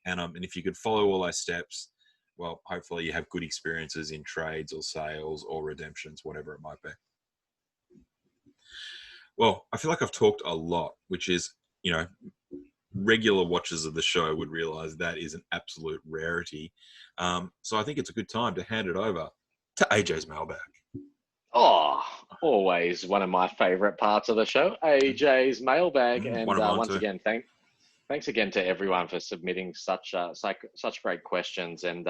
And if you could follow all those steps, well, hopefully you have good experiences in trades or sales or redemptions, whatever it might be. Well, I feel like I've talked a lot, which is, regular watchers of the show would realize that is an absolute rarity. So I think it's a good time to hand it over to AJ's mailbag. Oh, always one of my favorite parts of the show, AJ's mailbag. And One of mine once too. again, thanks again to everyone for submitting such great questions. And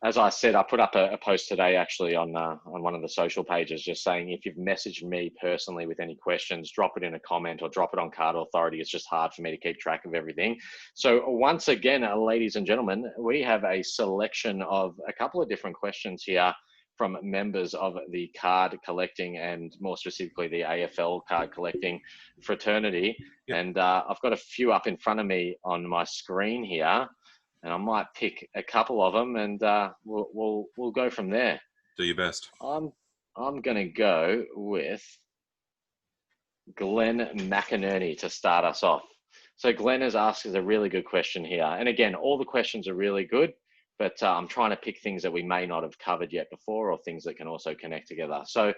as I said, I put up a post today actually on one of the social pages, just saying if you've messaged me personally with any questions, drop it in a comment or drop it on Card Authority. It's just hard for me to keep track of everything. So once again, ladies and gentlemen, we have a selection of a couple of different questions here from members of the card collecting and more specifically the AFL card collecting fraternity. Yep. And I've got a few up in front of me on my screen here, and I might pick a couple of them, and we'll go from there. Do your best. I'm gonna go with Glenn McInerney to start us off. So Glenn has asked us a really good question here, and again, all the questions are really good, but I'm trying to pick things that we may not have covered yet before, or things that can also connect together. So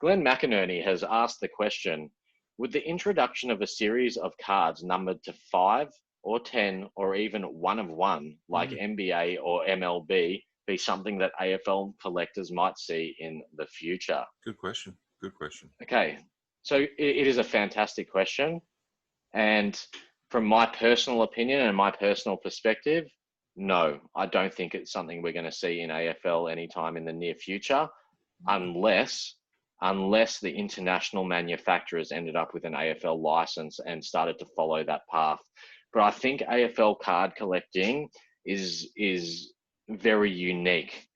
Glenn McInerney has asked the question: would the introduction of a series of cards numbered to 5 or 10 or even 1 of 1, like NBA or MLB, be something that AFL collectors might see in the future? Good question. Good question. Okay, so it is a fantastic question. And from my personal opinion and my personal perspective, no, I don't think it's something we're going to see in AFL anytime in the near future, unless the international manufacturers ended up with an AFL license and started to follow that path. But I think AFL card collecting is very unique.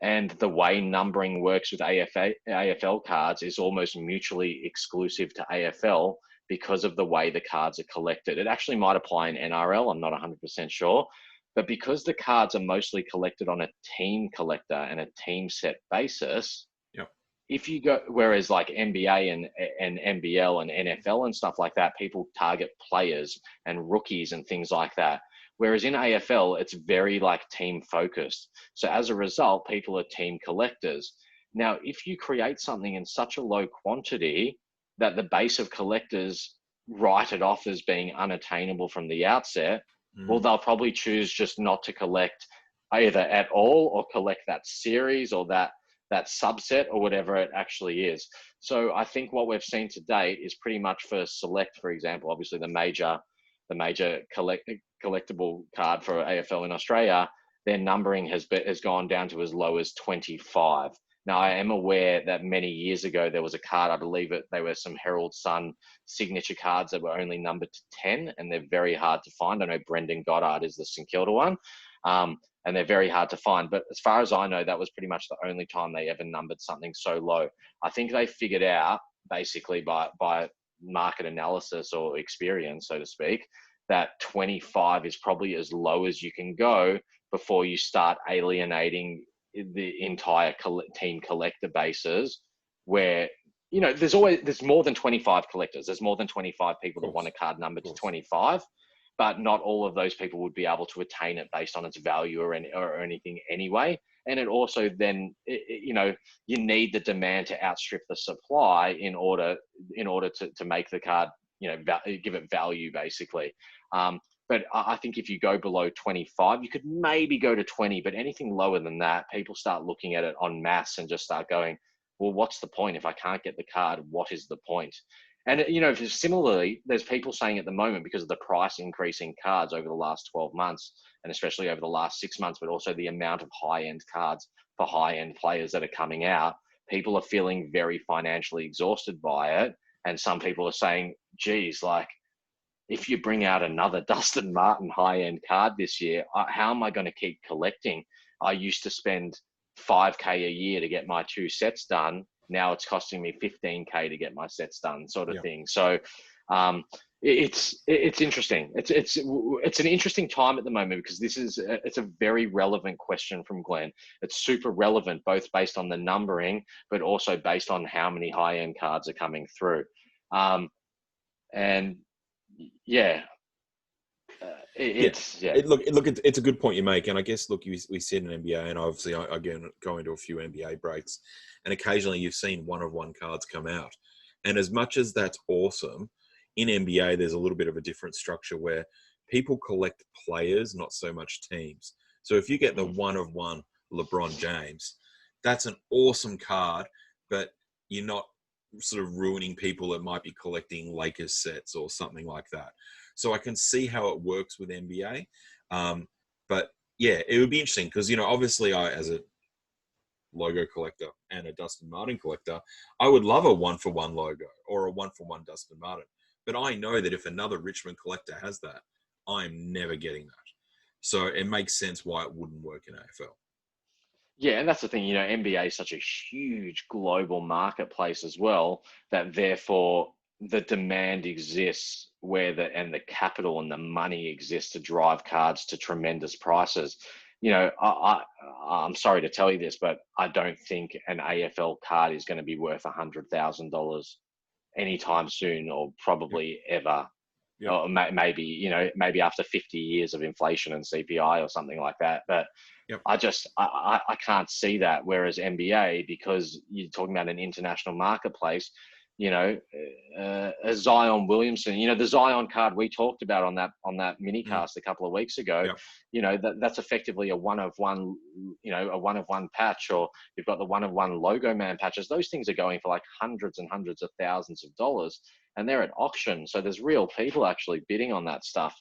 And the way numbering works with AFL cards is almost mutually exclusive to AFL because of the way the cards are collected. It actually might apply in NRL, I'm not 100% sure. But because the cards are mostly collected on a team collector and a team set basis, if you go, whereas like NBA and NBL and NFL and stuff like that, people target players and rookies and things like that. Whereas in AFL, it's very like team focused. So as a result, people are team collectors. Now, if you create something in such a low quantity that the base of collectors write it off as being unattainable from the outset, well, they'll probably choose just not to collect either at all or collect that series or that subset or whatever it actually is. So I think what we've seen to date is pretty much for Select, for example, obviously the major collectible card for AFL in Australia, their numbering has gone down to as low as 25. Now, I am aware that many years ago there was a card, I believe they were some Herald Sun signature cards that were only numbered to 10, and they're very hard to find. I know Brendan Goddard is the St Kilda one. And they're very hard to find. But as far as I know, that was pretty much the only time they ever numbered something so low. I think they figured out, basically by market analysis or experience, so to speak, that 25 is probably as low as you can go before you start alienating the entire team collector bases, where, you know, there's more than 25 collectors. There's more than 25 people that want a card numbered to 25. But not all of those people would be able to attain it based on its value or anything anyway. And it also then, you know, you need the demand to outstrip the supply in order to make the card, you know, give it value basically. But I think if you go below 25, you could maybe go to 20, but anything lower than that, people start looking at it en masse and just start going, well, what's the point? If I can't get the card, what is the point? And, you know, similarly, there's people saying at the moment, because of the price increase in cards over the last 12 months, and especially over the last 6 months, but also the amount of high-end cards for high-end players that are coming out, people are feeling very financially exhausted by it. And some people are saying, geez, like, if you bring out another Dustin Martin high-end card this year, how am I going to keep collecting? I used to spend $5K a year to get my 2 sets done. Now it's costing me $15K to get my sets done, sort of thing. So it's interesting. It's an interesting time at the moment, because it's a very relevant question from Glenn. It's super relevant, both based on the numbering, but also based on how many high-end cards are coming through. And yeah. It's a good point you make, and I guess we said in NBA, and obviously again go into a few NBA breaks, and occasionally you've seen 1 of 1 cards come out, and as much as that's awesome, in NBA there's a little bit of a different structure where people collect players, not so much teams. So if you get the 1 of 1 LeBron James, that's an awesome card, but you're not sort of ruining people that might be collecting Lakers sets or something like that. So I can see how it works with NBA. But yeah, it would be interesting because, obviously I, as a logo collector and a Dustin Martin collector, I would love a 1-for-1 logo or a 1-for-1 Dustin Martin. But I know that if another Richmond collector has that, I'm never getting that. So it makes sense why it wouldn't work in AFL. Yeah, and that's the thing, NBA is such a huge global marketplace as well, that therefore the demand exists and the capital and the money exists to drive cards to tremendous prices. I'm sorry to tell you this, but I don't think an AFL card is going to be worth $100,000 anytime soon, or Yep. probably ever. Yep. Or maybe after 50 years of inflation and CPI or something like that. But Yep. I can't see that. Whereas NBA, because you're talking about an international marketplace, a Zion Williamson, the Zion card we talked about on that mini Mm. cast a couple of weeks ago, Yep. that's effectively a one of one, a one of one patch, or you've got the one of one logo man patches. Those things are going for like hundreds and hundreds of thousands of dollars, and they're at auction. So there's real people actually bidding on that stuff.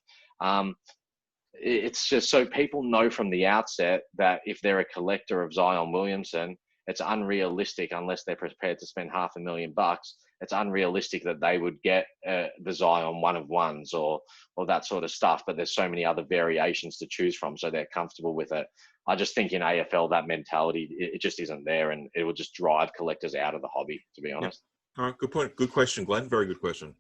It's just so people know from the outset that if they're a collector of Zion Williamson, it's unrealistic unless they're prepared to spend $500,000. It's unrealistic that they would get the Zion one of ones or that sort of stuff. But there's so many other variations to choose from, so they're comfortable with it. I just think in AFL that mentality it just isn't there, and it will just drive collectors out of the hobby, to be Yep. honest. All right. Good point. Good question, Glenn. Very good question.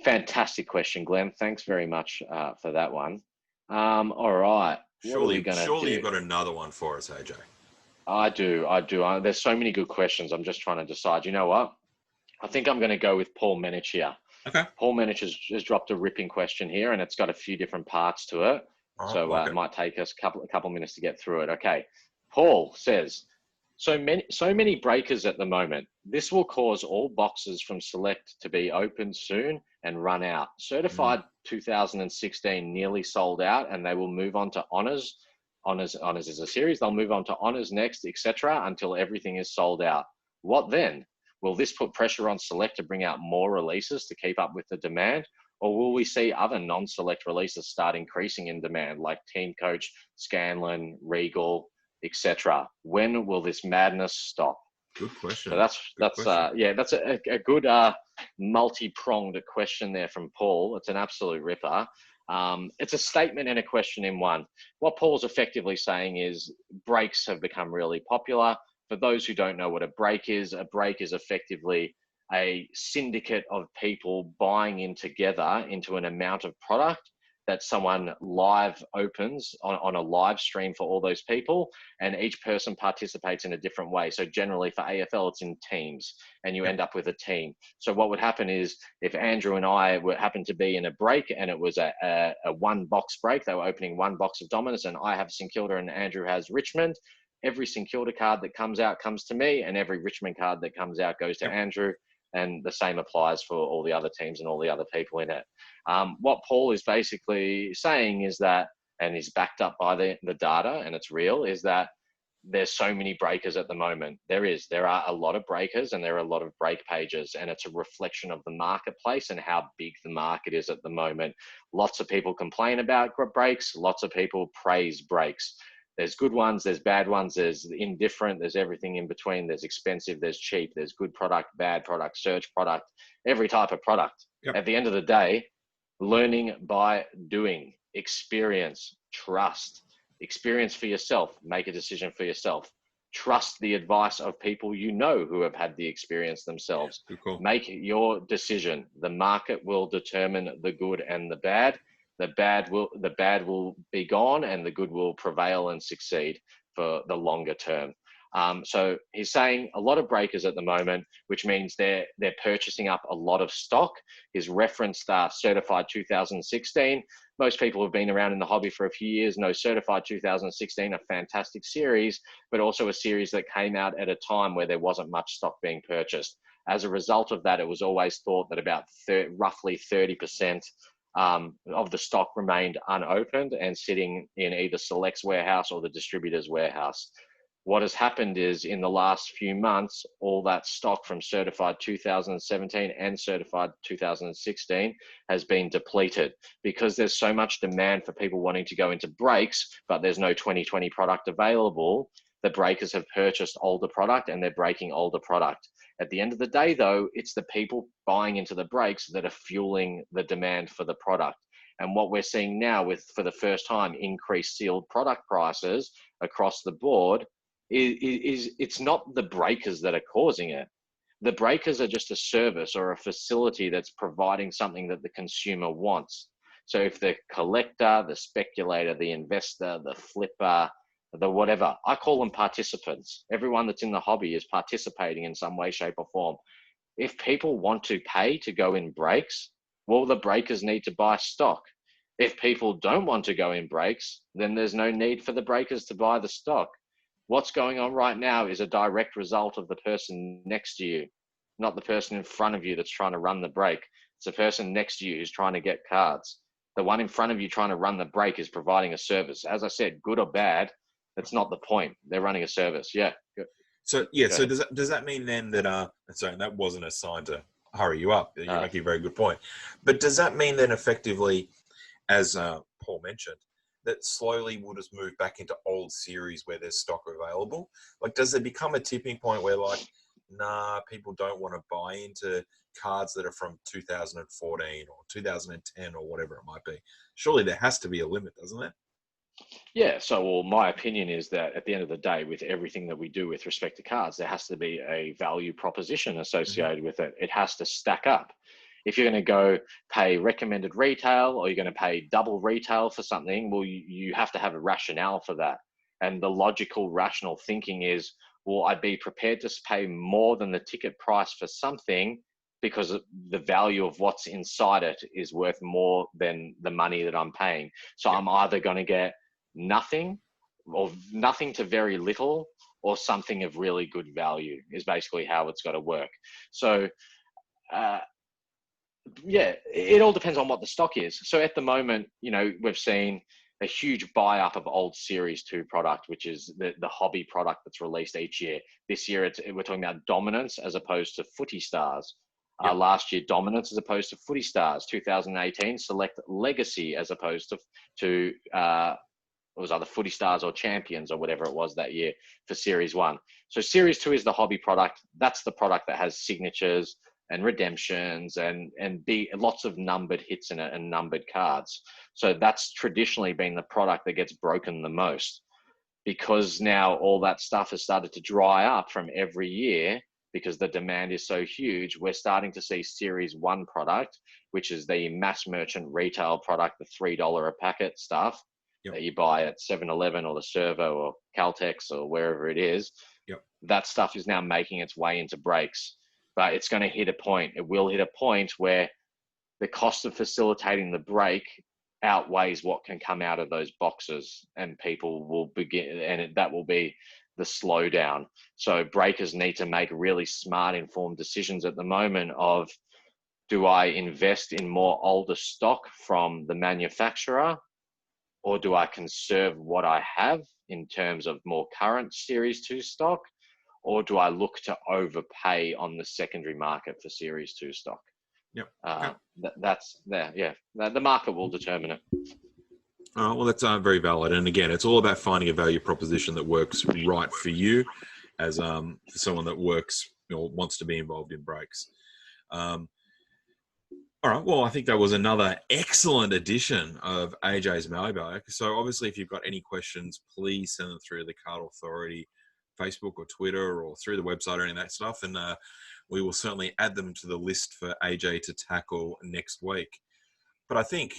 Fantastic question, Glenn. Thanks very much for that one. All right. What are we going to Surely do? you've got another one for us, AJ. I do. There's so many good questions. I'm just trying to decide. You know what? I think I'm going to go with Paul Menich here. Okay. Paul Menich has dropped a ripping question here, and it's got a few different parts to it. All right, So like it might take us a couple minutes to get through it. Okay. Paul says, so many breakers at the moment. This will cause all boxes from Select to be opened soon and run out. Certified 2016 nearly sold out, and they will move on to Honors. Honors is a series. They'll move on to Honors next, etc., until everything is sold out. What then? Will this put pressure on Select to bring out more releases to keep up with the demand? Or will we see other non-Select releases start increasing in demand, like Team Coach, Scanlon, Regal, etc.? When will this madness stop? Good question. So that's a good multi-pronged question there from Paul. It's an absolute ripper. It's a statement and a question in one. What Paul's effectively saying is breaks have become really popular. For those who don't know what a break is effectively a syndicate of people buying in together into an amount of product that someone live opens on a live stream for all those people, and each person participates in a different way. So generally for AFL, it's in teams, and you end up with a team. So what would happen is if Andrew and I happened to be in a break, and it was a one box break, they were opening one box of Dominus, and I have St Kilda and Andrew has Richmond. Every St Kilda card that comes out comes to me, and every Richmond card that comes out goes to Andrew. And the same applies for all the other teams and all the other people in it. What Paul is basically saying is that, and he's backed up by the data, and it's real, is that there's so many breakers at the moment. There are a lot of breakers, and there are a lot of break pages, and it's a reflection of the marketplace and how big the market is at the moment. Lots of people complain about breaks. Lots of people praise breaks. There's good ones, there's bad ones, there's indifferent, there's everything in between. There's expensive, there's cheap, there's good product, bad product, search product, every type of product. Yep. At the end of the day, learning by doing, experience, trust, experience for yourself, make a decision for yourself. Trust the advice of people you know who have had the experience themselves. Cool. Make your decision. The market will determine the good and the bad. The bad will be gone, and the good will prevail and succeed for the longer term. So he's saying a lot of breakers at the moment, which means they're purchasing up a lot of stock. He's referenced Certified 2016. Most people who've been around in the hobby for a few years know Certified 2016, a fantastic series, but also a series that came out at a time where there wasn't much stock being purchased. As a result of that, it was always thought that about roughly 30% of the stock remained unopened and sitting in either Select's warehouse or the distributor's warehouse. What has happened is in the last few months, all that stock from certified 2017 and certified 2016 has been depleted because there's so much demand for people wanting to go into breaks, but there's no 2020 product available. The breakers have purchased older product and they're breaking older product. At the end of the day, though, it's the people buying into the breaks that are fueling the demand for the product. And what we're seeing now with, for the first time, increased sealed product prices across the board is it's not the breakers that are causing it. The breakers are just a service or a facility that's providing something that the consumer wants. So if the collector, the speculator, the investor, the flipper, the whatever, I call them participants. Everyone that's in the hobby is participating in some way, shape, or form. If people want to pay to go in breaks, well, the breakers need to buy stock. If people don't want to go in breaks, then there's no need for the breakers to buy the stock. What's going on right now is a direct result of the person next to you, not the person in front of you that's trying to run the break. It's the person next to you who's trying to get cards. The one in front of you trying to run the break is providing a service. As I said, good or bad, that's not the point. They're running a service. Yeah. So does that mean then that sorry, that wasn't a sign to hurry you up. You're making a very good point. But does that mean then effectively, as Paul mentioned, that slowly we'll just move back into old series where there's stock available? Like, does there become a tipping point where, like, nah, people don't want to buy into cards that are from 2014 or 2010 or whatever it might be? Surely there has to be a limit, doesn't there? Yeah. So, well, my opinion is that at the end of the day, with everything that we do with respect to cards, there has to be a value proposition associated with it. It has to stack up. If you're going to go pay recommended retail or you're going to pay double retail for something, well, you have to have a rationale for that. And the logical, rational thinking is, well, I'd be prepared to pay more than the ticket price for something because the value of what's inside it is worth more than the money that I'm paying. So I'm either going to get nothing or nothing to very little or something of really good value is basically how it's got to work. So, yeah, it all depends on what the stock is. So at the moment, you know, we've seen a huge buy up of old Series 2 product, which is the hobby product that's released each year. This year, we're talking about Dominance as opposed to Footy Stars. Last year, Dominance as opposed to Footy Stars. 2018, Select Legacy as opposed to it was either Footy Stars or Champions or whatever it was that year for Series 1. So Series 2 is the hobby product. That's the product that has signatures and redemptions and lots of numbered hits in it and numbered cards. So that's traditionally been the product that gets broken the most, because now all that stuff has started to dry up from every year because the demand is so huge. We're starting to see Series 1 product, which is the mass merchant retail product, the $3 a packet stuff that you buy at 7-Eleven or the Servo or Caltex or wherever it is. That stuff is now making its way into breaks. But it's going to hit a point. It will hit a point where the cost of facilitating the break outweighs what can come out of those boxes, and people will begin, and that will be the slowdown. So breakers need to make really smart, informed decisions at the moment of, do I invest in more older stock from the manufacturer, or do I conserve what I have in terms of more current Series 2 stock? Or do I look to overpay on the secondary market for Series 2 stock? That's there. Yeah, the market will determine it. Well, that's very valid. And again, it's all about finding a value proposition that works right for you, as for someone that works, wants to be involved in breaks. All right. Well, I think that was another excellent edition of AJ's Mailbag. So obviously, if you've got any questions, please send them through the Card Authority Facebook or Twitter or through the website or any of that stuff. And we will certainly add them to the list for AJ to tackle next week. But I think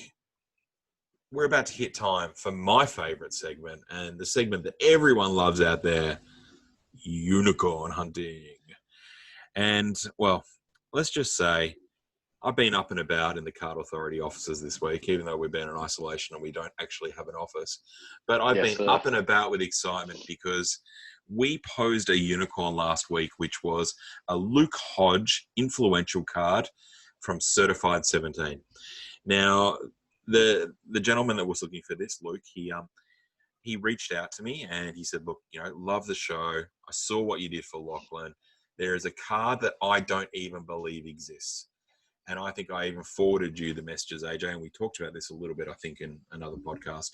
we're about to hit time for my favorite segment, and the segment that everyone loves out there, unicorn hunting. And, well, let's just say I've been up and about in the Card Authority offices this week, even though we've been in isolation and we don't actually have an office. But I've been up and about with excitement because we posed a unicorn last week, which was a Luke Hodge influential card from Certified 17. Now, the gentleman that was looking for this, Luke, he he reached out to me and he said, look, love the show. I saw what you did for Lachlan. There is a card that I don't even believe exists. And I think I even forwarded you the messages, AJ, and we talked about this a little bit, I think, in another podcast.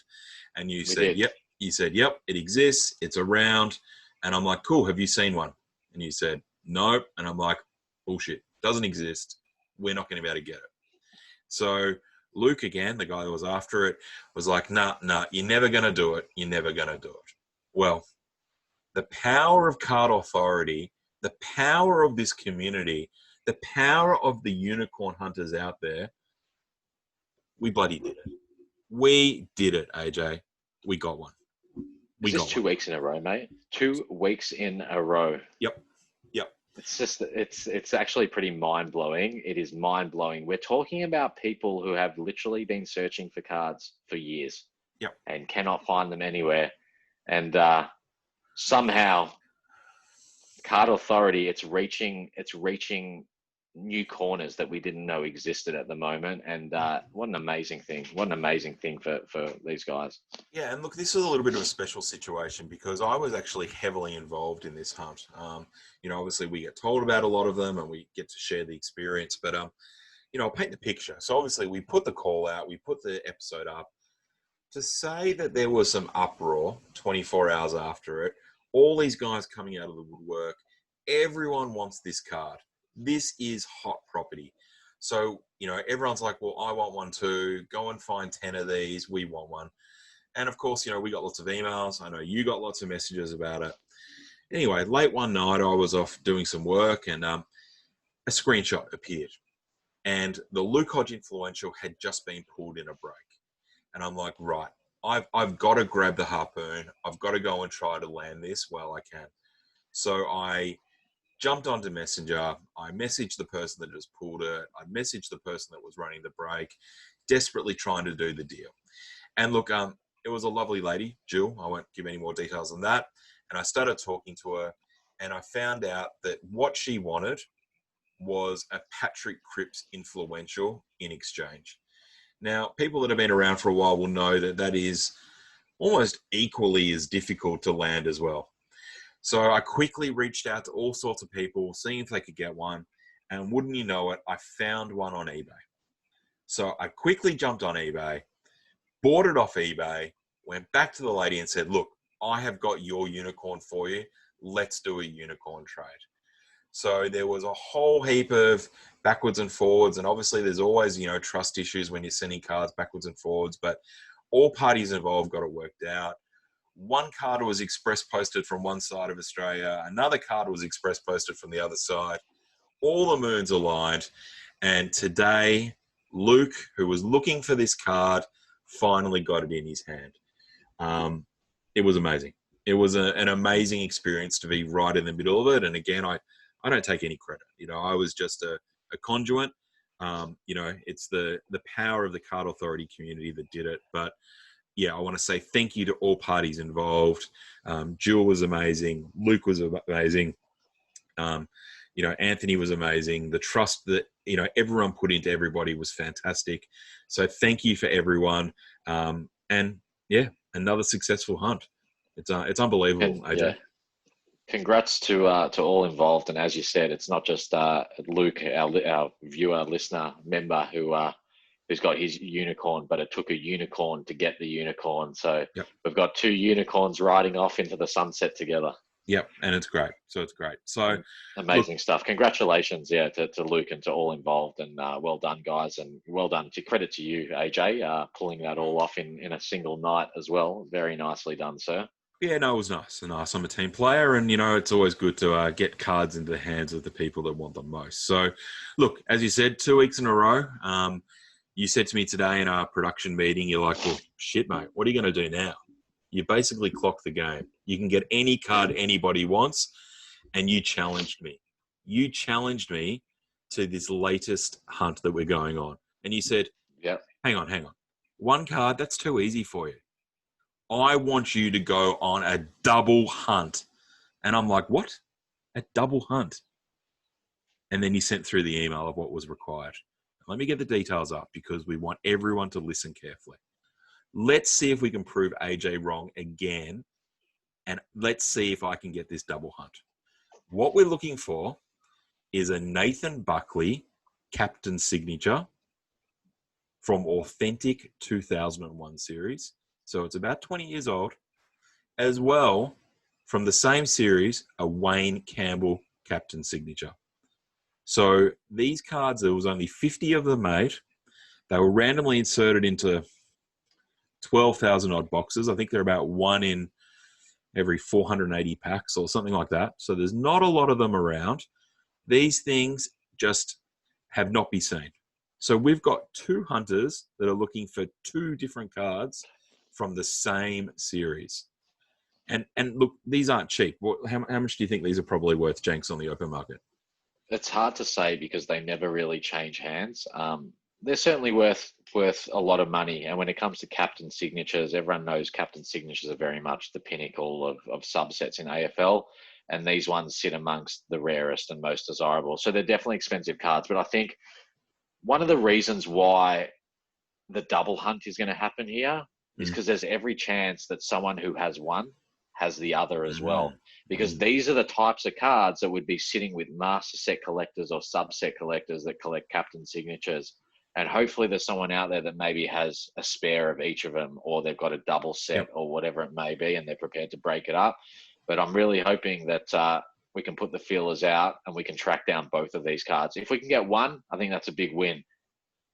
And you said, yep. You said, yep, it exists. It's around. And I'm like, cool. Have you seen one? And you said, nope. And I'm like, bullshit. Doesn't exist. We're not going to be able to get it. So Luke, again, the guy that was after it, was like, nah, you're never going to do it. You're never going to do it. Well, the power of Card Authority, the power of this community, the power of the unicorn hunters out there, we bloody did it. We did it, AJ. We got one. Is this 2 weeks in a row, mate? 2 weeks in a row. Yep. It's just, it's actually pretty mind-blowing. It is mind-blowing. We're talking about people who have literally been searching for cards for years. Yep. And cannot find them anywhere. And somehow, Card Authority, it's reaching new corners that we didn't know existed at the moment. And what an amazing thing. What an amazing thing for these guys. Yeah, and look, this is a little bit of a special situation because I was actually heavily involved in this hunt. Obviously we get told about a lot of them and we get to share the experience, but, I'll paint the picture. So obviously we put the call out, we put the episode up. To say that there was some uproar 24 hours after it, all these guys coming out of the woodwork, everyone wants this card. This is hot property. So, everyone's like, well, I want one too. Go and find 10 of these. We want one. And of course, we got lots of emails. I know you got lots of messages about it. Anyway, late one night, I was off doing some work and a screenshot appeared. And the Luke Hodge Influential had just been pulled in a break. And I'm like, right, I've got to grab the harpoon. I've got to go and try to land this while I can. So I jumped onto Messenger. I messaged the person that just pulled it. I messaged the person that was running the break, desperately trying to do the deal. And look, it was a lovely lady, Jill. I won't give any more details than that. And I started talking to her and I found out that what she wanted was a Patrick Cripps Influential in exchange. Now, people that have been around for a while will know that that is almost equally as difficult to land as well. So I quickly reached out to all sorts of people, seeing if they could get one. And wouldn't you know it, I found one on eBay. So I quickly jumped on eBay, bought it off eBay, went back to the lady and said, look, I have got your unicorn for you. Let's do a unicorn trade. So there was a whole heap of backwards and forwards. And obviously there's always, trust issues when you're sending cards backwards and forwards, but all parties involved got it worked out. One card was express posted from one side of Australia. Another card was express posted from the other side. All the moons aligned. And today, Luke, who was looking for this card, finally got it in his hand. It was amazing. It was an amazing experience to be right in the middle of it. And again, I don't take any credit. I was just a conduit. It's the power of the Card Authority community that did it. But yeah, I want to say thank you to all parties involved. Jill was amazing. Luke was amazing. Anthony was amazing. The trust that, everyone put into everybody was fantastic. So thank you for everyone. And yeah, another successful hunt. It's unbelievable, AJ. Yeah. Congrats to all involved. And as you said, it's not just Luke, our viewer, listener, member who's got his unicorn, but it took a unicorn to get the unicorn. So yep. We've got 2 unicorns riding off into the sunset together. Yep, and it's great. So amazing stuff. Congratulations, to Luke and to all involved, and well done, guys, and well done. To credit to you, AJ, pulling that all off in a single night as well. Very nicely done, sir. Yeah, no, it was nice. I'm a team player, and it's always good to get cards into the hands of the people that want them most. So, look, as you said, 2 weeks in a row. You said to me today in our production meeting, you're like, well, shit, mate, what are you going to do now? You basically clock the game. You can get any card anybody wants, and you challenged me. You challenged me to this latest hunt that we're going on. And you said, "Yep, hang on. One card, that's too easy for you. I want you to go on a double hunt." And I'm like, what? A double hunt? And then you sent through the email of what was required. Let me get the details up because we want everyone to listen carefully. Let's see if we can prove AJ wrong again. And let's see if I can get this double hunt. What we're looking for is a Nathan Buckley captain signature from Authentic 2001 series. So it's about 20 years old. As well, from the same series, a Wayne Campbell captain signature. So these cards, there was only 50 of them made. They were randomly inserted into 12,000 odd boxes. I think they're about one in every 480 packs or something like that. So there's not a lot of them around. These things just have not been seen. So we've got two hunters that are looking for two different cards from the same series. And look, these aren't cheap. How much do you think these are probably worth, Jenks, on the open market? It's hard to say because they never really change hands. They're certainly worth a lot of money. And when it comes to captain signatures, everyone knows captain signatures are very much the pinnacle of subsets in AFL. And these ones sit amongst the rarest and most desirable. So they're definitely expensive cards. But I think one of the reasons why the double hunt is going to happen here is because there's every chance that someone who has one has the other as well. Because these are the types of cards that would be sitting with master set collectors or subset collectors that collect captain signatures. And hopefully there's someone out there that maybe has a spare of each of them, or they've got a double set or whatever it may be, and they're prepared to break it up. But I'm really hoping that we can put the feelers out and we can track down both of these cards. If we can get one, I think that's a big win.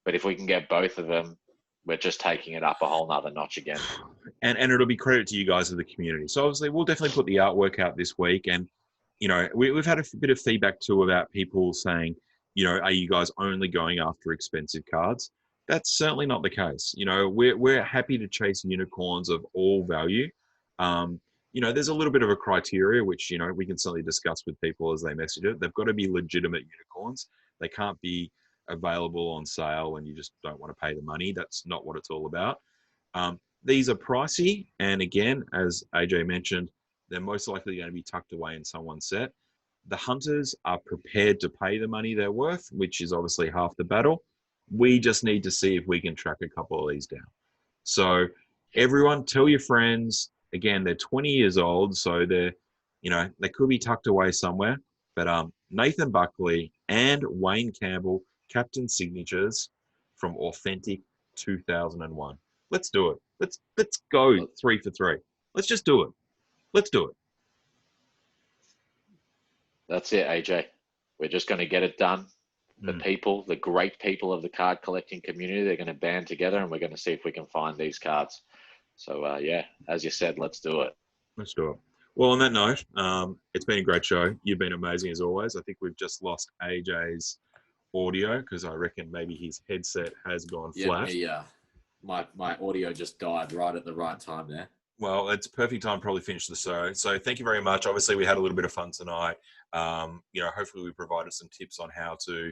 But if we can get both of them, we're just taking it up a whole nother notch again. And it'll be credit to you guys of the community. So obviously we'll definitely put the artwork out this week. And, you know, we've had a bit of feedback too about people saying, you know, are you guys only going after expensive cards? That's certainly not the case. You know, we're happy to chase unicorns of all value. You know, there's a little bit of a criteria, which, you know, we can certainly discuss with people as they message it. They've got to be legitimate unicorns. They can't be available on sale and you just don't want to pay the money. That's not what it's all about. These are pricey. And again, as AJ mentioned, they're most likely going to be tucked away in someone's set. The hunters are prepared to pay the money they're worth, which is obviously half the battle. We just need to see if we can track a couple of these down. So everyone, tell your friends. Again, they're 20 years old, so they're, you know, they could be tucked away somewhere. But Nathan Buckley and Wayne Campbell, captain signatures from Authentic 2001. Let's do it. Let's go 3 for 3. Let's just do it. Let's do it. That's it, AJ. We're just going to get it done. The people, the great people of the card collecting community, they're going to band together and we're going to see if we can find these cards. So, yeah, as you said, let's do it. Let's do it. Well, on that note, it's been a great show. You've been amazing as always. I think we've just lost AJ's audio because I reckon maybe his headset has gone flat. Yeah, my audio just died right at the right time there. Well, it's perfect time to probably finish the show. So thank you very much. Obviously, we had a little bit of fun tonight. You know, hopefully we provided some tips on how to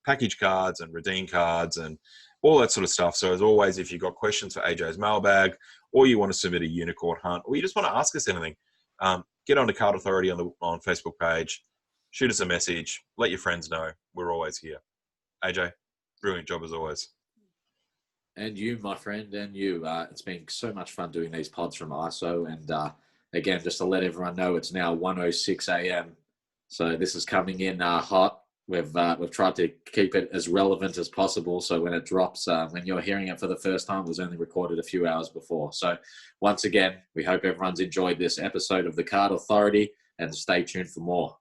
package cards and redeem cards and all that sort of stuff. So as always, if you've got questions for AJ's mailbag or you want to submit a unicorn hunt or you just want to ask us anything, get on to Card Authority on Facebook page, shoot us a message, let your friends know. We're always here. AJ, brilliant job as always. And you, my friend, and you. It's been so much fun doing these pods from ISO. And again, just to let everyone know, it's now 1:06 a.m. So this is coming in hot. We've tried to keep it as relevant as possible. So when it drops, when you're hearing it for the first time, it was only recorded a few hours before. So once again, we hope everyone's enjoyed this episode of the Card Authority and stay tuned for more.